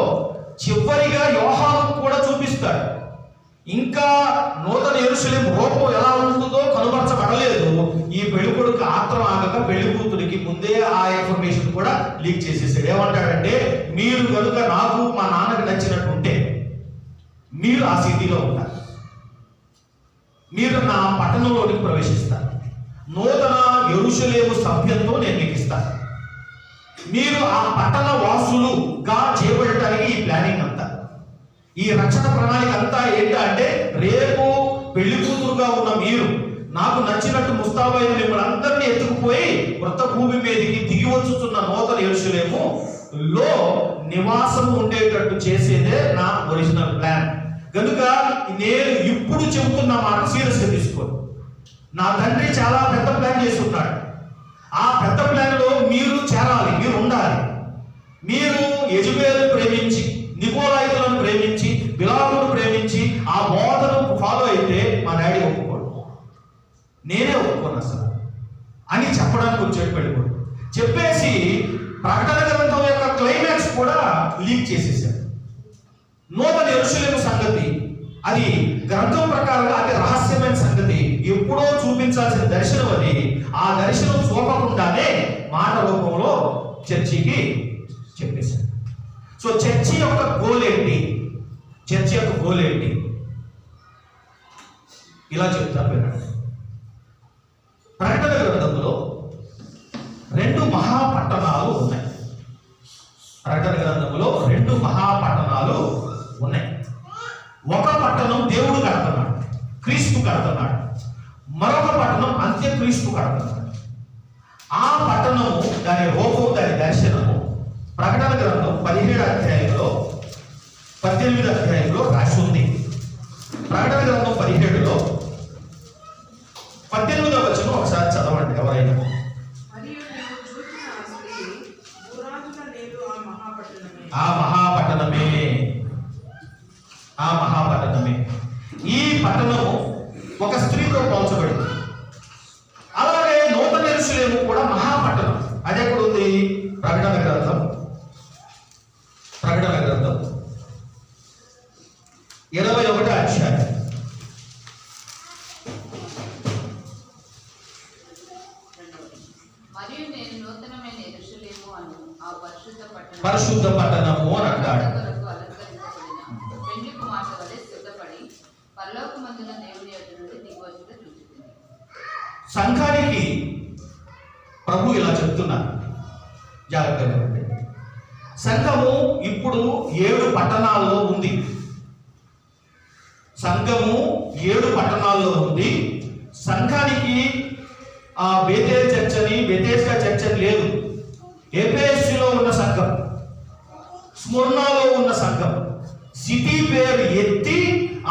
చివరిగా యోహాను కూడా చూపిస్తాడు. ఇంకా నూతన యెరూషలేము రూపం ఎలా ఉంటుందో కనుపరచబడలేదు. ఈ పెళ్లి కొడుకు ఆత్రం ఆగక పెళ్లి కూతురికి ముందే ఆ ఇన్ఫర్మేషన్ కూడా లీక్ చేసేసాడు. ఏమంటాడంటే, మీరు కనుక నాకు మా నాన్నకి నచ్చినట్టుంటే మీరు ఆ సిటీలో ఉంటారు, మీరు నా పట్టణంలోనికి ప్రవేశిస్తారు, నూతన యెరూషలేము సభ్యంతో నేను మీకు ఇస్తాను, మీరు ఆ పట్టణ వాసులుగా చేయబడటానికి ఈ ప్లానింగ్ అంతా, ఈ రక్షణ ప్రణాళిక అంతా ఏంటంటే రేపు పెళ్లి కూతురుగా ఉన్న మీరు నాకు నచ్చినట్టు ముస్తాబైన మిమ్మల్ని అందరినీ ఎత్తుకుపోయి వృత్త భూమి మీదకి దిగి వచ్చుతున్న నూతన యెరూషలేము లో నివాసం ఉండేటట్టు చేసేదే నా ఒరిజినల్ ప్లాన్. కనుక నేను ఇప్పుడు చెబుతున్న మాట సీరియస్గా తీసుకోండి. నా తండ్రి చాలా పెద్ద ప్లాన్ చేసి ఉన్నాడు. ఆ పెద్ద ప్లాన్ లో మీరు చేరాలి, మీరు ఉండాలి. మీరు యెజబెలు ప్రేమించి, నికోలాయితులను ప్రేమించి, బిలామును ప్రేమించి ఆ బోధను ఫాలో అయితే మా డాడీ ఒప్పుకోడు, నేనే ఒప్పుకోను అసలు అని చెప్పడానికి వచ్చాడు పెళ్ళికొడు. చెప్పేసి ప్రకటన గ్రంథం యొక్క క్లైమాక్స్ కూడా లీక్ చేసేసాడు. నూతన యెరూషలేము సంగతి అది గ్రంథం ప్రకారంగా అతి రహస్యమైన సంగతి, ఎప్పుడో చూపించాల్సిన దర్శనం అది. ఆ దర్శనం చూపకుండానే మాట రూపంలో చర్చికి చెప్పేశాడు. సో చర్చి యొక్క గోల్ ఏంటి? చర్చి యొక్క గోల్ ఏంటి? ఇలా చెప్తాను వినండి. ప్రకటన గ్రంథంలో 2 మహాపట్టణాలు ఉన్నాయి. ప్రకటన గ్రంథంలో 2 మహాపట్టణాలు ఉన్నాయి. ఒక పట్టణం దేవుడు కడుతున్నాడు, క్రీస్తు కడుతున్నాడు. మరొక పట్టణం అంత్యక్రీస్తు కడుతున్నాడు. ఆ పట్టణము, దాని రూపం, దాని దర్శనము ప్రకటన గ్రంథం 17వ అధ్యాయంలో 18వ అధ్యాయంలో రాసి ఉంది. ప్రకటన గ్రంథం 17లో 18వ వచనం ఒకసారి చదవండి ఎవరైనా. మరియు నేను చూసిన ఆ స్త్రీ భూరాజుల నేలు ఆ మహాపట్టణమే. ఆ మహాపట్టణమే, ఆ మహాపట్టణమే. ఈ పట్టణము ఒక స్త్రీతో పోల్చబడింది. అలాగే నూతన యెరూషలేము కూడా మహాపట్టణం. అది ఎక్కడ ఉంది? ప్రకటన గ్రంథం 21వ అధ్యాయం. మరియు నేను నూతనమైన యెరూషలేము అను ఆ పరిశుద్ధ పట్టణము అని అంటాడు. కొరకు అలంకరించబడిన పెండ్లి కుమార్తె వలె సిద్ధపడి పరలోకమందున దేవుని యొద్ద నుండి దిగివచ్చుట చూచుతుంది. సంఘానికి ప్రభు ఇలా చెప్తున్నారు, జాగ్రత్తగా ఉండండి. సంఘము ఇప్పుడు 7 పట్టణాల్లో ఉంది. సంఘము 7 పట్టణాల్లో ఉంది. సంఘానికి బేతేల్ చర్చ్ అని, బెతెస్డా చర్చ్ అని లేదు. ఎఫెసులో ఉన్న సంఘం, స్ముర్నాలో ఉన్న సంఘం, సిటీ పేరు ఎత్తి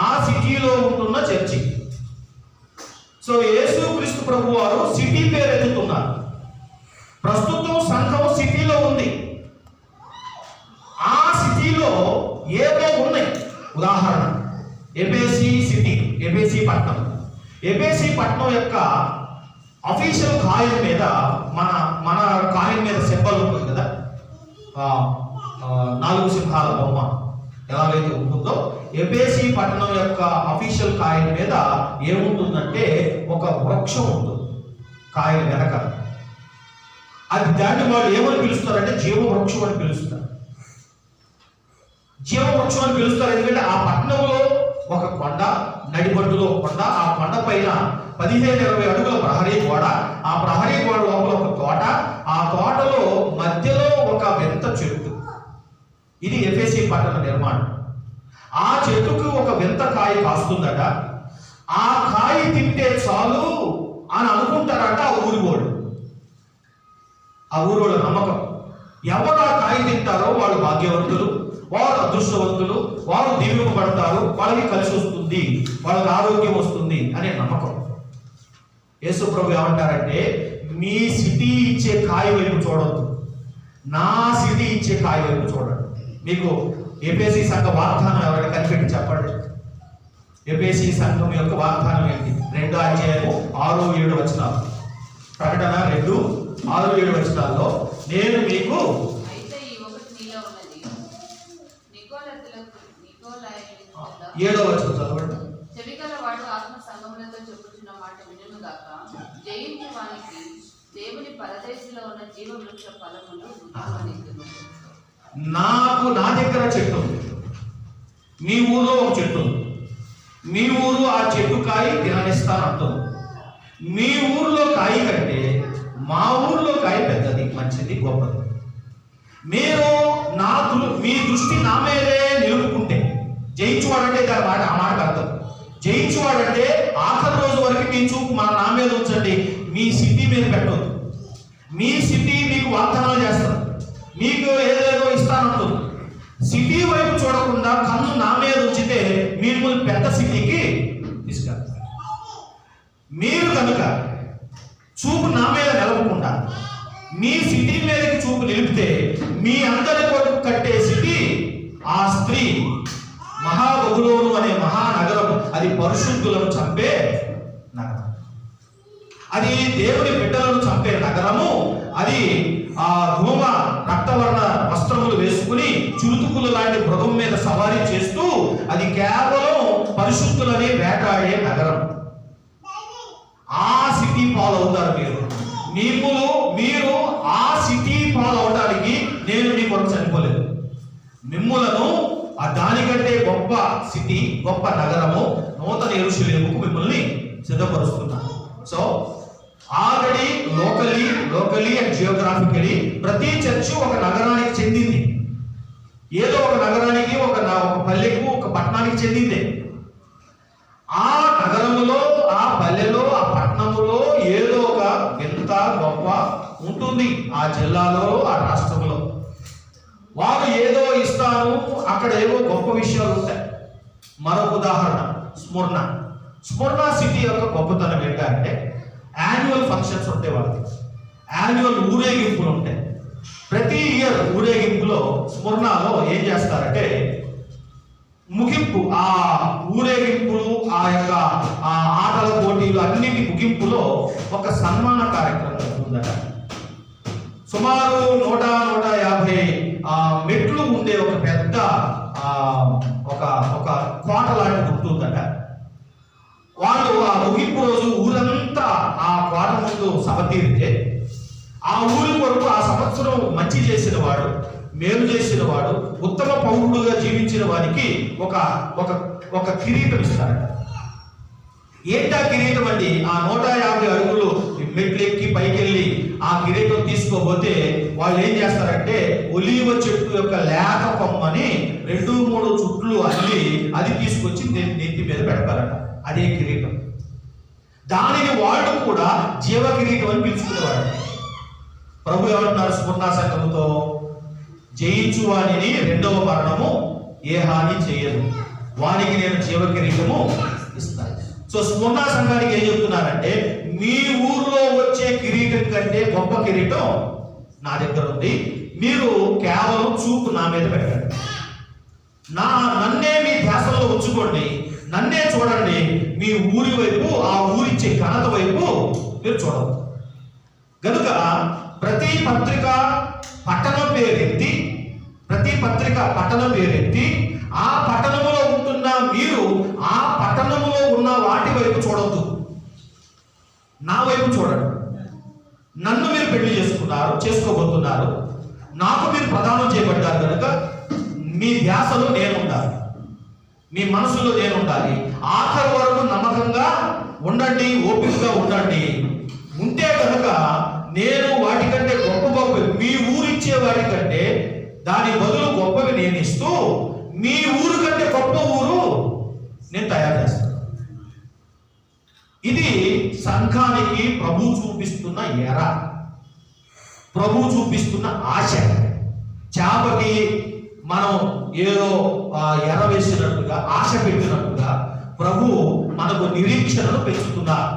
ఆ సిటీలో ఉంటున్న చర్చి. సో యేసుక్రీస్తు ప్రభు వారు సిటీ పేరు ఎత్తుతున్నారు. ప్రస్తుతం సంఘం సిటీలో ఉంది. ఆ సిటీలో ఏవో ఉన్నాయి. ఉదాహరణ ఎబేసి సిటీ, ఎబేసి పట్టణం. ఎబేసి పట్టణం యొక్క అఫీషియల్ కాయిన్ మీద మన కాయిన్ మీద సింబల్ ఉంటుంది కదా, 4 సింహాల బొమ్మ ఎలాగైతే ఉంటుందో, ఎబేసి పట్టణం యొక్క అఫీషియల్ కాయిన్ మీద ఏముంటుందంటే ఒక వృక్షం ఉంటుంది కాయిన్ వెనక. అది దాన్ని వాళ్ళు ఏమని పిలుస్తారంటే జీవవృక్షం అని పిలుస్తారు. జీవవృక్షం అని పిలుస్తారు ఎందుకంటే ఆ పట్టణంలో ఒక కొండ, నడిబొడ్డులో కొండ, ఆ కొండ పైన 15-20 అడుగుల ప్రహరీ గోడ, ఆ ప్రహరీ గోడ లోపల ఒక తోట, ఆ తోటలో మధ్యలో ఒక వింత చెట్టు. ఇది ఎఫెసీ పట్టణ నిర్మాణం. ఆ చెట్టుకు ఒక వింత కాయ కాస్తుందట. ఆ కాయ తింటే చాలు అని అనుకుంటారట ఆ ఊరివాడు. ఆ ఊరివాళ్ళ నమ్మకం. ఎవరు ఆ కాయ తింటారో వాళ్ళు భాగ్యవంతులు, వారు అదృష్టవంతులు, వారు దీవింపబడతారు, వాళ్ళకి కలిసి వస్తుంది, వాళ్ళకి ఆరోగ్యం వస్తుంది అనే నమ్మకం. యేసు ప్రభు ఏమంటారంటే, మీ సిటీ ఇచ్చే కాయ వైపు చూడొద్దు, నా సిటీ ఇచ్చే కాయ వైపు చూడండి. మీకు ఎఫెసీ సంఘ వాగ్దానం ఎవరైనా కనిపెట్టి చెప్పండి. ఎఫెసీ సంఘం యొక్క వాగ్దానం ఏంటి? 2వ అధ్యాయము 6-7 వచనాలు. ప్రకటన 2:6-7 వచనాల్లో నేను మీకు అయితే ఈ ఒకటి నీలో ఉన్నది, నికోలాయిల 7వ వచనం చదవండి. చెవిగల వాడు ఆత్మ సంగములతో చెప్పుచున్న మాట వినును గాక. జయించు వానికి దేవుని పరదేశంలో ఉన్న జీవవృక్ష ఫలములు ఉద్భవించును. నా దగ్గర చెట్టు ఉంది, మీ ఊర్లో ఒక చెట్టు ఉంది. మీ ఊరు ఆ చెట్టు కాయ తిననిస్తానంటుంది. మీ ఊర్లో కాయ కంటే మా ఊర్లో కాయ పెద్దది, మంచిది, గొప్పది. మీరు మీ దృష్టి నా మీదే నిలుపుకుంటే, జయించువాడంటే దాని మాట, ఆ మాటకు అర్థం జయించువాడంటే ఆఖరి రోజు వరకు మీ చూపు నా మీద ఉంచండి, మీ సిటీ మీద పెట్టవద్దు. మీ సిటీ మీకు వాగ్దానాలు చేస్తారు, మీకు ఏదేదో ఇస్తానంటుంది. సిటీ వైపు చూడకుండా కన్ను నా మీద ఉంచితే మీరు పెద్ద సిటీకి తీసుకెళ్తారు. మీరు కనుక చూపు నా మీద నిలవకుండా మీ సిటీ మీదకి చూపు నిలిపితే మీ అందరి కొరకు కట్టే సిటీ, ఆ స్త్రీ మహాబబులోను అనే మహానగరం, అది పరిశుద్ధులను చంపే నగరం, అది దేవుని బిడ్డలను చంపే నగరము. అది ఆ ధూమ రక్తవర్ణ వస్త్రములు వేసుకుని చురుతుకులు లాంటి మృగం మీద సవారీ చేస్తూ అది కేవలం పరిశుద్ధులని వేటాడే నగరం. ఆ సిటీ పాలవుతారు మీరు ఆ సిటీ పాలవడానికి నేను మీ కొరకు చనిపోలేదు. మిమ్ములను దానికంటే గొప్ప సిటీ, గొప్ప నగరము, నూతన యెరూషలేముకు మిమ్మల్ని సిద్ధపరుస్తున్నాను. So already locally and geographically ప్రతి చర్చి ఒక నగరానికి చెందింది. ఏదో ఒక నగరానికి, ఒక పల్లెకు, ఒక పట్టణానికి చెందిందే. ఆ నగరములో, ఆ పల్లెలో, ఆ పట్టణములో ఏదో ఒక వింత గొప్ప ఉంటుంది. ఆ జిల్లాలో, ఆ రాష్ట్రంలో వారు ఏదో ఇస్తారు, అక్కడ ఏవో గొప్ప విషయాలు ఉంటాయి. మరొక ఉదాహరణ, స్ముర్ణ సిటీ యొక్క గొప్పతనం ఏంటంటే యాన్యువల్ ఫంక్షన్స్ ఉంటాయి, వాళ్ళకి యాన్యువల్ ఊరేగింపులు ఉంటాయి. ప్రతి ఇయర్ ఊరేగింపులో స్ముర్ణలో ఏం చేస్తారంటే ముగింపు, ఆ ఊరేగింపులు, ఆ యొక్క ఆ ఆటల పోటీలు అన్నిటి ముగింపులో ఒక సన్మాన కార్యక్రమం ఉంటుందట. సుమారు 100-150 మెట్లు ఉండే ఒక పెద్ద ఒక కోట లాంటిది ఉంటుందట. వాళ్ళు ఆ ముగింపు రోజు ఊరంతా ఆ కోట ముందు సభ తీరితే ఆ ఊరి కొరకు ఆ సంవత్సరం మంచి చేసిన వాడు, మేలు చేసిన వాడు, ఉత్తమ పౌరుడుగా జీవించిన వారికి ఒక కిరీటం ఇస్తారట. ఏంటా కిరీటం అండి? ఆ 150 అడుగులు మెట్లు ఎక్కి పైకెళ్ళి ఆ కిరీటం తీసుకోపోతే వాళ్ళు ఏం చేస్తారంటే ఒలీవ చెట్టు యొక్క లేత కొమ్మని 2-3 చుట్లు అల్లి అది తీసుకొచ్చి నెత్తి మీద పెడతారట. అదే కిరీటం. దానిని వాళ్ళు కూడా జీవ కిరీటం అని పిలుచుకునేవాడు. ప్రభు ఏమంటున్నారు స్ముర్ణ సంఘముతో? జయించు వానిని రెండవ మరణము ఏ హాని చేయదు, వానికి నేను జీవ కిరీటము ఇస్తాను. సో స్ముర్ణ సంఘానికి ఏం చెప్తున్నారంటే మీ ఊర్లో వచ్చే కిరీటం కంటే గొప్ప కిరీటం నా దగ్గర ఉంది. మీరు కేవలం చూపు నా మీద పెట్టండి, నన్నే మీ ధ్యాసలో ఉంచుకోండి, నన్నే చూడండి. మీ ఊరి వైపు, ఆ ఊరిచ్చే ఘనత వైపు మీరు చూడదు. కనుక ప్రతి పత్రిక పట్టణం పేరెత్తి ఆ పట్టణములో ఉంటున్న మీరు ఆ పట్టణములో ఉన్న వాటి వైపు చూడొద్దు, నా వైపు చూడండి. నన్ను మీరు పెళ్లి చేసుకోబోతున్నారు, నాకు మీరు ప్రదానం చేయబడ్డారు కనుక మీ ధ్యాసలో నేను ఉండాలి, మీ మనసులో నేను ఉండాలి. ఆఖరి వరకు నమ్మకంగా ఉండండి, ఓపికగా ఉండండి. ఉంటే కనుక నేను వాటికంటే గొప్ప మీ ఊరిచ్చే వాటికంటే దాని బదులు గొప్పవి నేను ఇస్తూ మీ ఊరు కంటే గొప్ప ఊరు నేను తయారు చేస్తాను. ఇది సంఘానికి ప్రభు చూపిస్తున్న ఎర, ప్రభు చూపిస్తున్న ఆశ. చేపకి మనం ఏదో ఎర వేసినట్టుగా, ఆశ పెట్టినట్టుగా ప్రభు మనకు నిరీక్షణను పెంచుతున్నారు,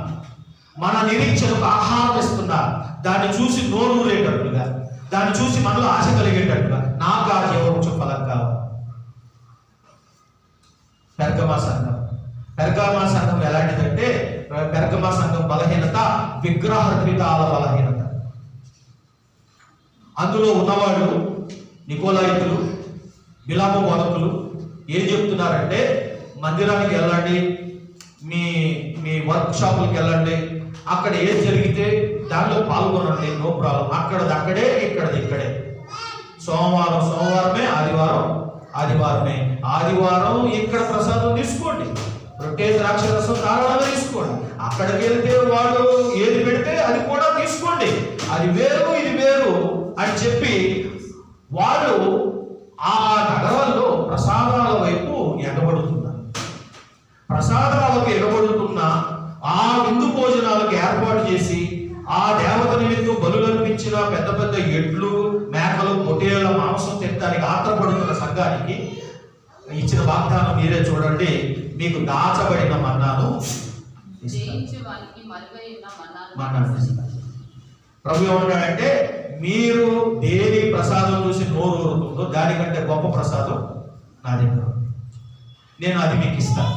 మన నిరీక్షణకు ఆహారం ఇస్తున్నారు. దాన్ని చూసి నోరు ఊరేటట్టుగా, దాన్ని చూసి మనలో ఆశ కలిగేటట్టుగా నాకు ఆ జీవవృక్ష ఫలం కావాలి. పెర్గమా సంఘం ఎలాంటిదంటే, పెర్గమా సంఘం బలహీనత విగ్రహార్పితాల బలహీనత. అందులో ఉన్నవాళ్ళు నికోలాయితులు, బిలాము బోధకులు ఏం చెప్తున్నారంటే మందిరానికి వెళ్ళండి, మీ వర్క్ షాపులకు వెళ్ళండి, అక్కడ ఏం జరిగితే దానిలో పాల్గొనండి, నో ప్రాబ్లం. అక్కడే ఇక్కడే. సోమవారమే, ఆదివారమే. ఆదివారం ఇక్కడ ప్రసాదం తీసుకోండి, రొట్టె ద్రాక్ష రసం ధారాళంగా తీసుకోండి. అక్కడికి వెళ్తే వాళ్ళు ఏది పెడితే అది కూడా తీసుకోండి, అది వేరు ఇది వేరు అని చెప్పి వాళ్ళు ఆ నగరాల్లో ప్రసాదాల వైపు ఎగబడుతున్నారు. ప్రసాదాలకు ఎగబడుతున్న ఆ విందు భోజనాలకు ఏర్పాటు చేసి ఆ దేవత నిమిత్తం బలులర్పించిన పెద్ద ఎడ్లు, మేకలు, పొట్టేళ్ల మాంసం తినడానికి ఆత్రపడుతున్న సంఘానికి ఇచ్చిన వాగ్దానం మీరే చూడండి. మీకు దాచబడిన మన్నాను ప్రభు ఏమంటాడంటే మీరు దేని ప్రసాదం చూసి నోరు ఊరుతుందో దానికంటే గొప్ప ప్రసాదం నా దగ్గర, నేను అది మీకు ఇస్తాను.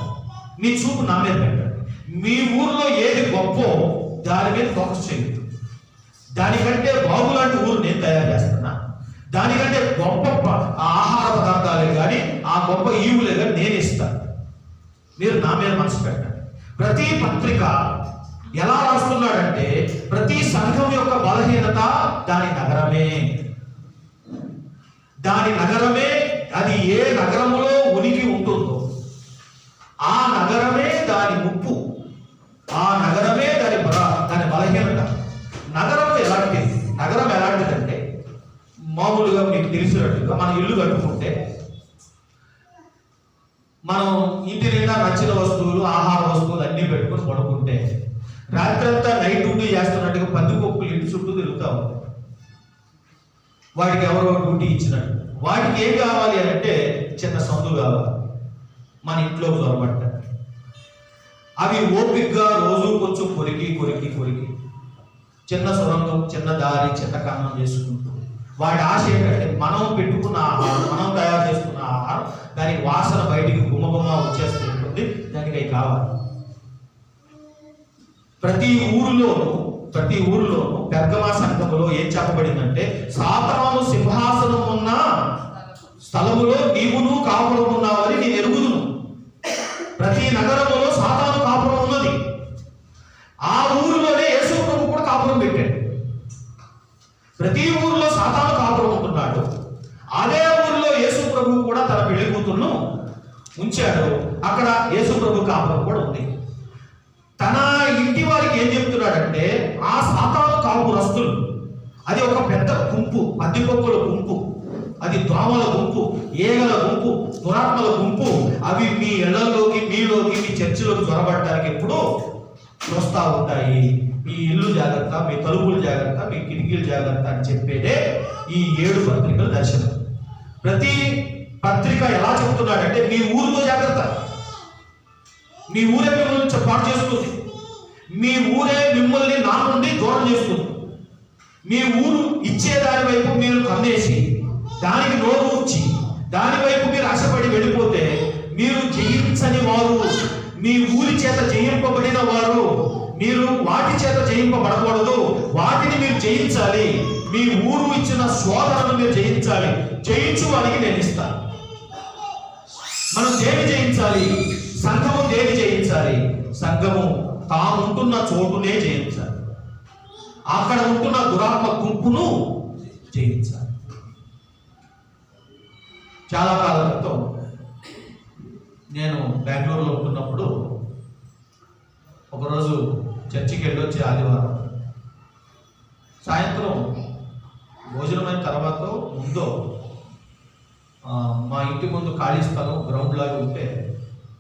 మీ చూపు నా మీద పెట్టండి. మీ ఊర్లో ఏది గొప్ప దాని మీద ఫోకస్ చేయొద్దు. దానికంటే బాగులాంటి ఊరు నేను తయారు చేస్తున్నా, దానికంటే గొప్ప ఆహార పదార్థాలే కానీ ఆ గొప్ప ఈవులే కానీ నేను ఇస్తాను. మీరు నా మీద మనసు పెట్టండి. ప్రతి పత్రిక ఎలా రాస్తున్నాడంటే ప్రతి సంఘం యొక్క బలహీనత దాని నగరమే, అది ఏ నగరములో ఉనికి ఉంటుందో ఆ నగరమే దాని ముప్పు, ఆ నగరమే దాని బలహీనత. నగరం ఎలాంటిదంటే మామూలుగా మీకు తెలిసినట్టుగా మన ఇల్లు కట్టుకుంటే మనం ఇంటి నిండా నచ్చిన వస్తువులు, ఆహార వస్తువులు అన్నీ పెట్టుకొని పడుకుంటే రాత్రంతా నైట్ డ్యూటీ చేస్తున్నట్టుగా పందికొక్కులు ఇంటి చుట్టూ తిరుగుతూ ఉంటాయి. వాటికి ఎవరో డ్యూటీ ఇచ్చినట్టు. వాటికి ఏం కావాలి అంటే చిన్న సందు కావాలి, మన ఇంట్లో చొరబట్ట. అవి ఓపికగా రోజు కొంచెం కొరికి చిన్న సొరంగం, చిన్న దారి, చిన్న కన్నం చేసుకుంటూ వాటి ఆశ ఏంటంటే మనం పెట్టుకున్న ఆహారం, మనం తయారు చేసుకున్న ఆహారం దానికి వాసన బయటికి గుమ్మగుమ్మ వచ్చేస్తుంటుంది, దానికి అవి కావాలి. ప్రతి ఊరిలోనూ పెర్గమా సంఘములో ఏం చెప్పబడిందంటే, సాతాను సింహాసనం ఉన్న స్థలములో నీవును కాపురం ఉన్నావని నేను ఎరుగుదును. ప్రతి నగరములో సాతాను కాపురం ఉన్నది. ఆ ఊరిలోనే యేసు ప్రభు కూడా కాపురం పెట్టాడు. ప్రతి ఊరిలో సాతాను కాపురం ఉంటున్నాడు. అదే ఊరిలో యేసు ప్రభు కూడా తన పెళ్లి కూతురును ఉంచాడు. అక్కడ యేసు ప్రభు కాపురం కూడా ఉంది. తన ఇంటి వారికి ఏం చెప్తున్నాడంటే, ఆ సాతాను కాపురస్తులు అది ఒక పెద్ద గుంపు, పందికొక్కుల గుంపు, అది దోమల గుంపు, ఏగల గుంపు, దురాత్మల గుంపు. అవి మీ ఇళ్లలోకి, మీలోకి, మీ చర్చిలోకి చొరబడటానికి ఎప్పుడూ చూస్తూ ఉంటాయి. మీ ఇల్లు జాగ్రత్త, మీ తలుపులు జాగ్రత్త, మీ కిటికీలు జాగ్రత్త అని చెప్పేదే ఈ 7 పత్రికల దర్శనం. ప్రతి పత్రిక ఎలా చెప్తున్నాడంటే, మీ ఊరితో జాగ్రత్త, మీ ఊరే మిమ్మల్ని పాటు చేస్తుంది, మీ ఊరే మిమ్మల్ని నా నుండి దూరం చేస్తుంది. మీ ఊరు ఇచ్చే దాని వైపు మీరు కన్నేసి దానికి నోరు ఉంచి దాని వైపు మీరు ఆశపడి వెళ్ళిపోతే మీరు జయించని వారు, మీ ఊరి చేత జయింపబడిన వారు. మీరు వాటి చేత జయింపబడకూడదు, వాటిని మీరు జయించాలి. మీ ఊరు ఇచ్చిన శోధనను మీరు జయించాలి. జయించు వారికి నేను ఇస్తాను. మనం దేని జయించాలి? సంఘము దేని జయించాలి? సంఘము తాను ఉంటున్న చోటునే జయించాలి. అక్కడ ఉంటున్న దురాత్మ గుంపును జయించాలి. చాలా కాలం క్రితం నేను బెంగళూరులో ఉంటున్నప్పుడు ఒకరోజు చర్చికి వెళ్ళొచ్చి ఆదివారం సాయంత్రం భోజనమైన తర్వాత ముందో మా ఇంటి ముందు ఖాళీ స్థలం గ్రౌండ్ లాగా ఉంటే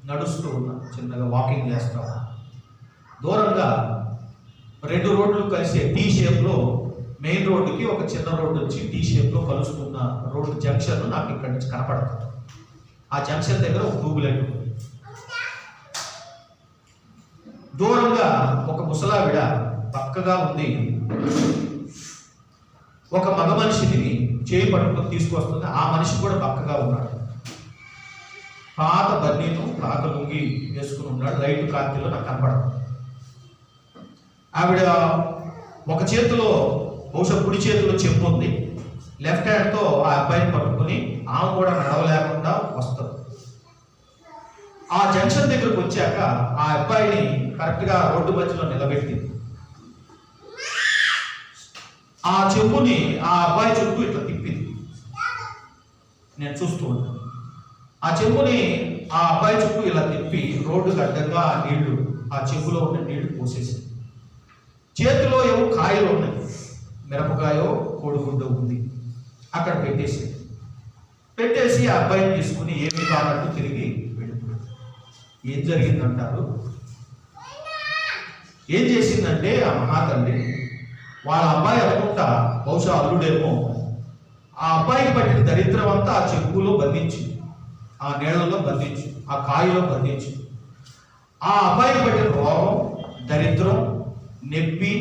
నడుస్తూ ఉన్నా, చిన్నగా వాకింగ్ చేస్తాం. దూరంగా 2 రోడ్లు కలిసే టీ షేప్లో మెయిన్ రోడ్డుకి ఒక చిన్న రోడ్డు వచ్చి టీ షేప్లో కలుస్తున్న రోడ్డు జంక్షన్ నాకు ఇక్కడి నుంచి కనపడుతుంది. ఆ జంక్షన్ దగ్గర ఒక ట్యూబ్లైట్ ఉంది. దూరంగా ఒక ముసలావిడ పక్కగా ఉంది. ఒక మగ మనిషిని చేయి పట్టుకొని తీసుకొస్తుంది. ఆ మనిషి కూడా పక్కగా ఉన్నాడు. పాత బన్నీను పాత లుంగి వేసుకుని ఉన్నాడు. లైట్ కాంతిలో నాకు కనపడదు. ఆవిడ ఒక చేతిలో బహుశా కుడి చేతిలో చెప్పు ఉంది. లెఫ్ట్ హ్యాండ్తో ఆ అబ్బాయిని పట్టుకుని ఆమె కూడా నడవలేకుండా వస్తుంది. ఆ జంక్షన్ దగ్గరకు వచ్చాక ఆ అబ్బాయిని కరెక్ట్గా రోడ్డు మధ్యలో నిలబెట్టింది. ఆ చెప్పుని ఆ అబ్బాయి చుట్టూ ఇట్లా తిప్పింది. నేను చూస్తూ ఉన్నాను. ఆ చెప్పుని ఆ అబ్బాయి చుట్టూ ఇలా తిప్పి రోడ్డుకి అడ్డంగా ఆ నీళ్లు, ఆ చెప్పులో ఉన్న నీళ్లు పోసేసింది. చేతిలో ఏవో కాయలు ఉన్నాయి, మిరపకాయో కోడిగుడ్డో ఉంది. అక్కడ పెట్టేసి ఆ అబ్బాయిని తీసుకుని ఏమి కావాలంటూ తిరిగి వెళ్ళిపోయింది. ఏం జరిగిందంటారు? ఏం చేసిందంటే ఆ మహాతల్లి వాళ్ళ అబ్బాయి అనుకుంటా, బహుశా అల్లుడేమో, ఆ అబ్బాయికి పట్టిన దరిద్రం అంతా ఆ చెప్పులో బంధించి, ఆ నీళ్లలో బంధించి, ఆ కాయలో బంధించి, ఆ అబ్బాయికి పట్టిన రోగం, దరిద్రం, నొప్పి,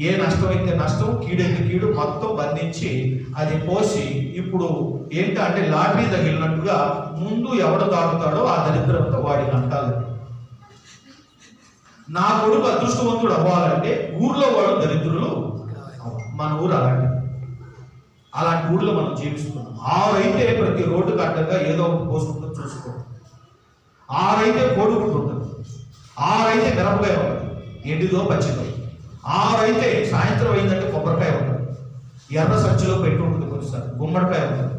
ఏ నష్టమైతే నష్టం, కీడైతే కీడు మొత్తం బంధించి అది పోసి ఇప్పుడు ఏంటంటే లాటరీ తగిలినట్టుగా ముందు ఎవడు తాగుతాడో ఆ దరిద్రంతో వాడిని అంటాలి. నా కొడుకు అదృష్టవంతుడు అవ్వాలంటే ఊర్లో వాడు దరిద్రులు. మన ఊరు అలాంటి ఊర్లో మనం జీవిస్తున్నాం. ఆరైతే ప్రతి రోడ్డుకి అడ్డంగా ఏదో ఒకటి పోసుకుంటూ చూసుకో. ఆరైతే కోడిగుడ్డు ఉంటుంది, ఆరైతే మిరపకాయ ఉంటుంది, ఎండిదో పచ్చిదో. ఆరైతే సాయంత్రం అయిందంటే కొబ్బరికాయ ఉంటుంది, ఎర్ర సంచిలో పెట్టి ఉంటుంది, కొన్నిసార్లు గుమ్మడికాయ ఉంటుంది,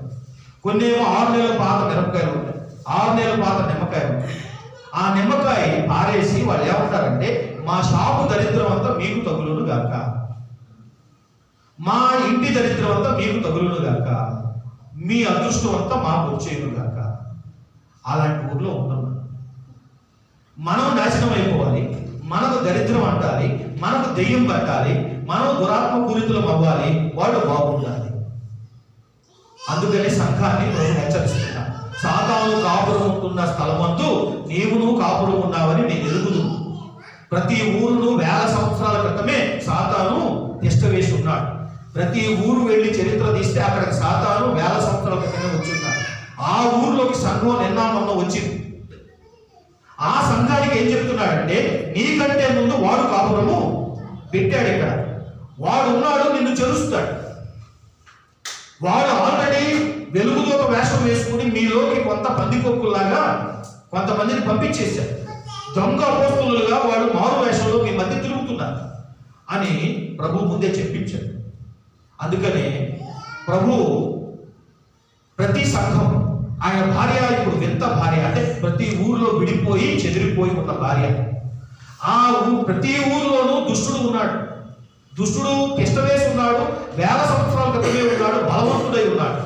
కొన్ని ఏమో 6 నెలల పాత మిరపకాయలు ఉంటాయి, 6 నెలల పాత నిమ్మకాయ ఉంటాయి. ఆ నిమ్మకాయ పారేసి వాళ్ళు ఏమంటారంటే, మా షాపు దరిద్రం అంతా మీకు తగులును గాక, మా ఇంటి దరిద్రం అంతా మీకు తగులును గాక, మీ అదృష్టం అంతా మాకు వచ్చేను గాక. అలాంటి ఊర్లో ఉన్నాం. మనం నాశనం అయిపోవాలి, మనకు దరిద్రం అంటాలి, మనకు దెయ్యం పట్టాలి, మనం దురాత్మ పూరితులం అవ్వాలి, వాడు బాగుండాలి. అందుకని సంఘాన్ని నేను హెచ్చరిస్తున్నా. సాతాను కాపురం ఉంటున్న స్థలమందు నీవును కాపురం ఉన్నావని నేను ఎరుగుదు. ప్రతి ఊరును వేల సంవత్సరాల క్రితమే సాతాను తిష్ట వేసి ఉన్నాడు. ప్రతి ఊరు వెళ్ళి చరిత్ర తీస్తే అక్కడికి సాతాను వేల సంవత్సరాల క్రితమే వచ్చున్నాడు. ఆ ఊర్లోకి సంఘం నిన్న మొన్న వచ్చింది. ఆ సంఘానికి ఏం చెప్తున్నాడంటే, నీకంటే ముందు వాడు కాపురము పెట్టాడు. ఇక్కడ వాడు ఉన్నాడు, నిన్ను చెరుస్తాడు. వాడు ఆల్రెడీ వెలుగుదూత వేషం వేసుకుని మీలోకి కొంత పందికొక్కులాగా కొంతమందిని పంపించేశాడు. దొంగ అపోస్తులుగా వాడు మారు వేషంలో మీ మధ్య తిరుగుతున్నారు అని ప్రభు ముందే చెప్పించాడు. అందుకనే ప్రభు ప్రతి సంఘం, ఆయన భార్య ఇప్పుడు వింత భార్య, అంటే ప్రతి ఊర్లో విడిపోయి చెదిరిపోయి ఉన్న భార్య. ప్రతి ఊర్లోనూ దుష్టుడు ఉన్నాడు. దుష్టుడు తిష్టవేసి ఉన్నాడు, వేల సంవత్సరాల క్రితమే ఉన్నాడు, బలవంతుడై ఉన్నాడు.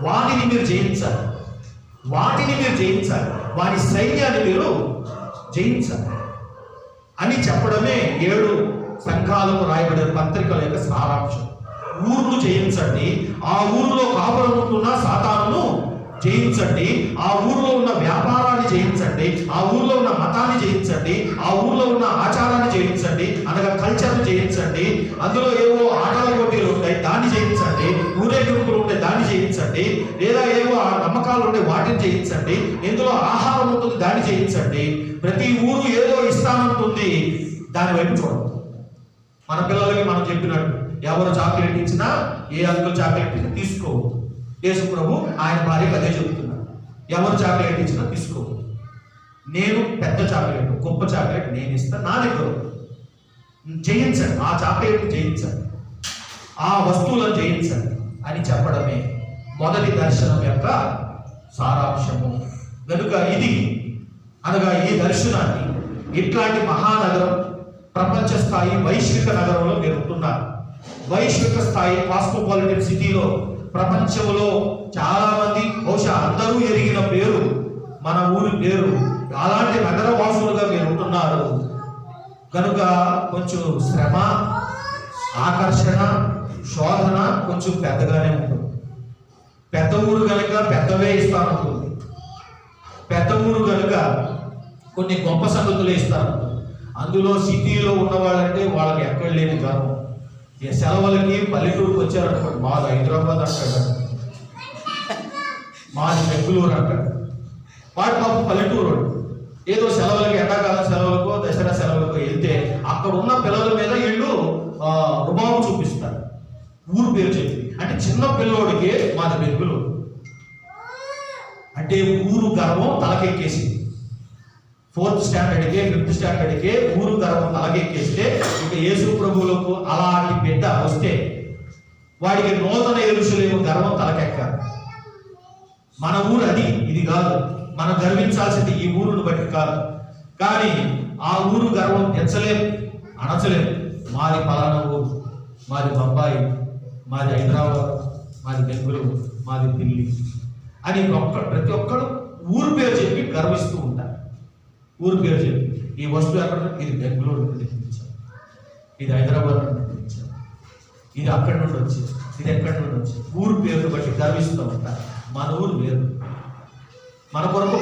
వాటిని మీరు జయించాలి, వాటిని మీరు జయించాలి, వాని సైన్యాన్ని మీరు జయించాలి అని చెప్పడమే 7 సంఘాలకు రాయబడిన పత్రికల యొక్క సారాంశం. ఊరును జయించండి, ఆ ఊరిలో కాపురం ఉంటున్న సాతానును జయించండి, ఆ ఊర్లో ఉన్న వ్యాపారాన్ని జయించండి, ఆ ఊర్లో ఉన్న మతాన్ని జయించండి, ఆ ఊర్లో ఉన్న ఆచారాన్ని జయించండి, అనగా కల్చర్ని జయించండి. అందులో ఏవో ఆటల పోటీలు ఉంటాయి, దాన్ని జయించండి. ఊరేగింపులు ఉంటాయి, దాన్ని జయించండి. లేదా ఏవో నమ్మకాలు ఉంటాయి, వాటిని జయించండి. ఇందులో ఆహారం ఉంటుంది, దాన్ని జయించండి. ప్రతి ఊరు ఏదో ఇస్తానంటుంది, దాని వైపు చూడండి. మన పిల్లలకి మనం చెప్పినట్టు, ఎవరు చాక్లెట్ ఇచ్చినా, ఏ అంకుల్ చాక్లెట్ ఇచ్చినా తీసుకోవద్దు. యేసు ప్రభు ఆయన భార్యకు అదే చెబుతున్నాడు, ఎవరు చాక్లెట్ ఇచ్చినా తీసుకోవద్దు. నేను పెద్ద చాక్లెట్, గొప్ప చాక్లెట్ నేను ఇస్తాను, నా దగ్గర జయించండి, ఆ చాక్లెట్ జయించండి, ఆ వస్తువులను జయించండి అని చెప్పడమే మొదటి దర్శనం యొక్క సారాంశము. కనుక ఇది అనగా ఈ దర్శనాన్ని ఇట్లాంటి మహానగరం, ప్రపంచ స్థాయి వైశ్విక నగరంలో మీరు ఉంటున్నారు. వైశ్విక స్థాయి కాస్మోపాలిటన్ సిటీలో, ప్రపంచంలో చాలా మంది, బహుశా అందరూ ఎరిగిన పేరు మన ఊరి పేరు. అలాంటి నగరవాసులుగా మీరు ఉంటున్నారు. కనుక కొంచెం శ్రమ, ఆకర్షణ, శోధన కొంచెం పెద్దగానే ఉంటుంది. పెద్ద ఊరు కనుక పెద్దవే ఇస్తానంటుంది. పెద్ద ఊరు కనుక కొన్ని గొప్ప సంగతులే ఇస్తారు. అందులో సిటీలో ఉన్నవాళ్ళంటే వాళ్ళకి ఎక్కడ లేని గర్వం. సెలవులకి పల్లెటూరుకి వచ్చారనుకోండి, మాది హైదరాబాద్ అంటాడు, మాది బెంగళూరు అంటాడు. వాడు పాపం పల్లెటూరు ఏదో సెలవులకి, ఎండాకాలం సెలవులకో దసరా సెలవులకో వెళ్తే అక్కడ ఉన్న పిల్లల మీద వీళ్ళు రుబాబు చూపిస్తారు, ఊరు పేరు చెప్పి. అంటే చిన్న పిల్లోడికి మాది బెంగళూరు అంటే ఊరు గర్వం తలకెక్కేసింది. 4th స్టాండర్డ్కి 5th స్టాండర్డ్కి ఊరు గర్వం తలకెక్కేస్తే ఇక యేసు ప్రభువులకు అలాంటి బిడ్డ వస్తే వాడికి నూతన యెరూషలేము గర్వం తలకెక్కాలి. మన ఊరు అది, ఇది కాదు. మనం గర్వించాల్సింది ఈ ఊరును బట్టి కాదు. కానీ ఆ ఊరు గర్వం పెంచలేము, అణచలేము. మాది పలానా ఊరు, మాది బొంబాయి, మాది హైదరాబాద్, మాది బెంగళూరు, మాది ఢిల్లీ అని ప్రతి ఒక్కరు ఊరు పేరు చెప్పి గర్విస్తూ ఉంటారు. ఊరు పేరు చెప్పి, ఈ వస్తువు ఎక్కడ, ఇది బెంగళూరు నుండి తెప్పించాం, ఇది హైదరాబాద్ నుండి తెప్పించాం, ఇది అక్కడి నుండి వచ్చింది, ఇది ఎక్కడి నుండి వచ్చింది. ఊరు పేరును బట్టి గర్విస్తూ ఉంటారు. మన ఊరు వేరు. మన కొరకు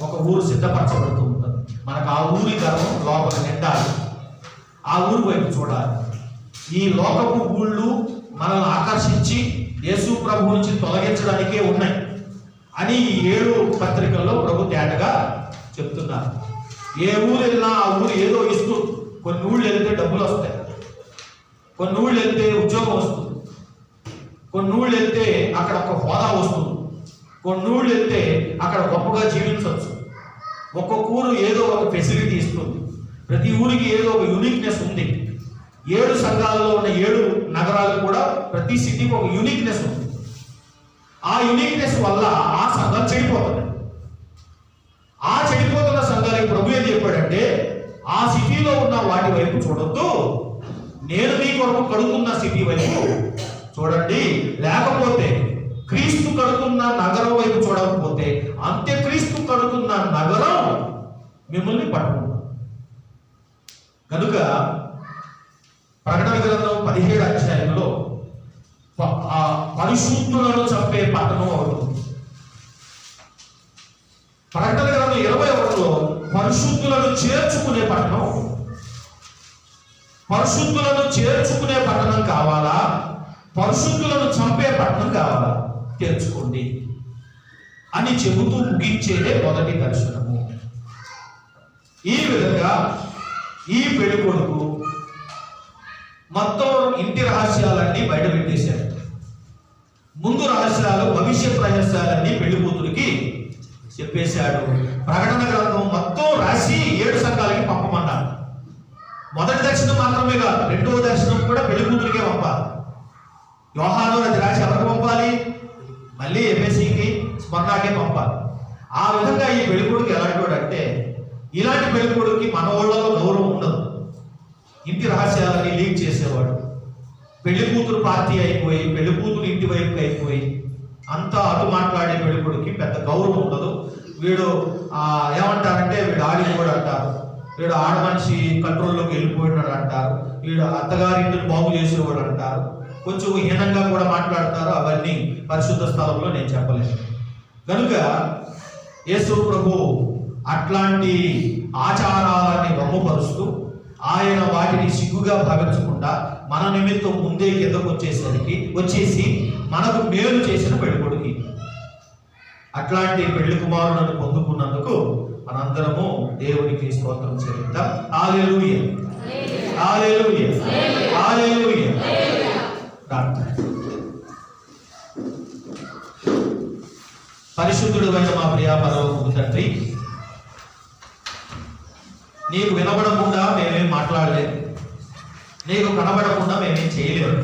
ఒక ఊరు సిద్ధపరచబడుతూ ఉంటుంది. మనకు ఆ ఊరి గర్వం లోపల నిండాలి, ఆ ఊరు వైపు చూడాలి. ఈ లోకపు ఊళ్ళు మనల్ని ఆకర్షించి యేసు ప్రభు నుంచి తొలగించడానికే ఉన్నాయి అని ఈ 7 పత్రికల్లో ప్రభు తేటగా చెప్తున్నారు. ఏ ఊరు వెళ్ళినా ఆ ఊరు ఏదో ఇస్తుంది. కొన్ని ఊళ్ళు వెళ్తే డబ్బులు వస్తాయి, కొన్ని ఊళ్ళు వెళ్తే ఉద్యోగం వస్తుంది, కొన్ని ఊళ్ళు వెళ్తే అక్కడ ఒక హోదా వస్తుంది, కొన్ని ఊళ్ళు వెళ్తే అక్కడ గొప్పగా జీవించవచ్చు. ఒక్కొక్క ఊరు ఏదో ఒక ఫెసిలిటీ ఇస్తుంది. ప్రతి ఊరికి ఏదో ఒక యూనిక్నెస్ ఉంది. 7 సంఘాలలో ఉన్న 7 నగరాలు కూడా ప్రతి సిటీకి ఒక యూనిక్నెస్ ఉంది. ఆ యూనిక్నెస్ వల్ల ఆ సంఘాలు చెడిపోతుంది. ఆ చెడిపోతున్న సంఘానికి ప్రభు ఏం చెప్పాడంటే, ఆ సిటీలో ఉన్న వాటి వైపు చూడొద్దు, నేను మీ కొరకు కడుతున్న సిటీ వైపు చూడండి. లేకపోతే క్రీస్తు కడుతున్న నగరం వైపు చూడకపోతే అంత్యక్రీస్తు కడుతున్న నగరం మిమ్మల్ని పట్టుకుంటుంది. కనుక ప్రకటన గ్రంథం 17వ అధ్యాయంలో పరిశుద్ధులను చంపే పట్టణం అవుతుంది. ప్రకటన గ్రంథం 21లో పరిశుద్ధులను చేర్చుకునే పట్టణం. పరిశుద్ధులను చేర్చుకునే పట్టణం కావాలా, పరిశుద్ధులను చంపే పట్టణం కావాలా? తెరుచుకోండి అని చెబుతూ ముగించేదే మొదటి దర్శనము. ఈ విధంగా ఈ పెళ్లి కొడుకు మొత్తం ఇంటి రహస్యాలన్నీ బయట పెట్టేశాడు. ముందు రహస్యాలు, భవిష్యత్ రహస్యాలన్నీ పెళ్లి కూతురికి చెప్పేశాడు. ప్రకటన గ్రంథం మొత్తం రాసి 7 సంఘాలకి పంపమన్నాడు. మొదటి దర్శనం మాత్రమే కాదు, రెండవ దర్శనం కూడా పెళ్లి కూతురికే పంపాలి. యోహాను అది రాసి ఎవరికి పంపాలి? మళ్ళీ ఎఫెసీకి, స్మరణకే పంపాలి. ఆ విధంగా ఈ పెళ్లి కొడుకు ఎలాంటి వాడు అంటే, ఇలాంటి పెళ్లి కొడుకుకి మన ఊళ్ళలో గౌరవం ఉండదు. ఇంటి రహస్యాలని లీక్ చేసేవాడు. పెళ్లి కూతురు పార్టీ అయిపోయి, పెళ్లి కూతురు ఇంటి వైపు అయిపోయి అంతా అటు మాట్లాడే పెళ్లి కొడుకుకి పెద్ద గౌరవం ఉండదు. వీడు ఏమంటారంటే, వీడు ఆడిపోయాడు అంటారు, వీడు ఆడ మనిషి కంట్రోల్లోకి వెళ్ళిపోయినాడు అంటారు, వీడు అత్తగారింటిని బాగు చేసేవాడు అంటారు, కొంచెం హీనంగా కూడా మాట్లాడతారు. అవన్నీ పరిశుద్ధ స్థలంలో నేను చెప్పలేను. కనుక యేసు ప్రభు అట్లాంటి ఆచారాలని బొమ్మపరుస్తూ ఆయన వాటిని సిగ్గుగా భావించకుండా మన నిమిత్తం ముందే కిందకు వచ్చేసి మనకు మేలు చేసిన పెళ్లి కొడుకు. అట్లాంటి పెళ్లి కుమారులను పొందుకున్నందుకు మనందరము దేవునికి స్తోత్రం చెల్లిద్దాం. హల్లెలూయా, హల్లెలూయా, హల్లెలూయా. పరిశుద్ధుడైన మా ప్రియ పరలోకపు తండ్రి, నీకు వినబడకుండా మేమేం మాట్లాడలేదు, నీకు కనబడకుండా మేమేం చేయలేము.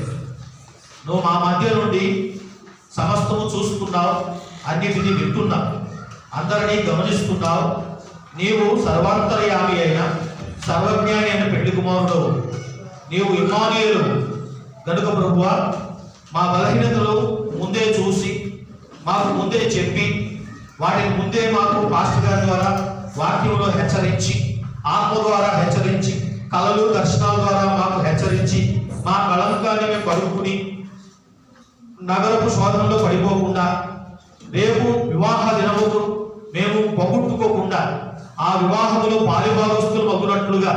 నువ్వు మా మధ్య నుండి సమస్తము చూస్తున్నావు, అన్నిటినీ వింటున్నావు, అందరినీ గమనిస్తున్నావు. నీవు సర్వాంతర్యామి అయిన సర్వజ్ఞాని అయిన పెళ్లి కుమారుడు, నీవు ఇమ్మానుయేలు గనుక ప్రభువా, మా బలహీనతలు ముందే చూసి మాకు ముందే చెప్పి వాటిని ముందే మాకు పాస్టర్ గారి ద్వారా వాక్యంలో హెచ్చరించి, ఆత్మ ద్వారా హెచ్చరించి, కళలు దర్శనాల ద్వారా మాకు హెచ్చరించి, మా కళంకాన్ని మేము కడుక్కుని నగరపు శోధనలో పడిపోకుండా, రేపు వివాహ దినముకు మేము పొగొట్టుకోకుండా ఆ వివాహములో పాలిభాగస్తులు మగ్గునట్లుగా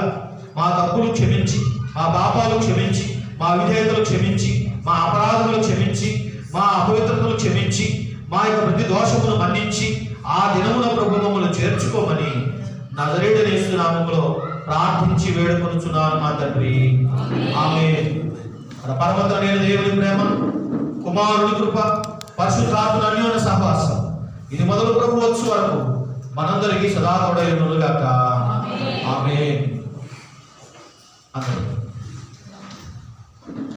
మా తప్పులు క్షమించి, మా పాపాలు క్షమించి, మా విధేయతలు క్షమించి, మా అపరాధములు క్షమించి, మా అపవిత్రతలు క్షమించి, మా యొక్క ప్రతి దోషమును మన్నించి ఆ దినమున ప్రభుత్వములు చేర్చుకోమని నజరేయుడైన యేసు నామములో ప్రార్థించి వేడుకొనుచున్నాను మా తండ్రి, ఆమేన్. మన పరమతండ్రి దేవుని ప్రేమ, కుమారుని కృప, పరిశుద్ధాత్మ అన్యోన్య సహవాసం ఇది మొదలు ప్రభు వచ్చు వరకు మనందరికీ సదా తోడై ఉండును గాక. ఆమేన్. అందరూ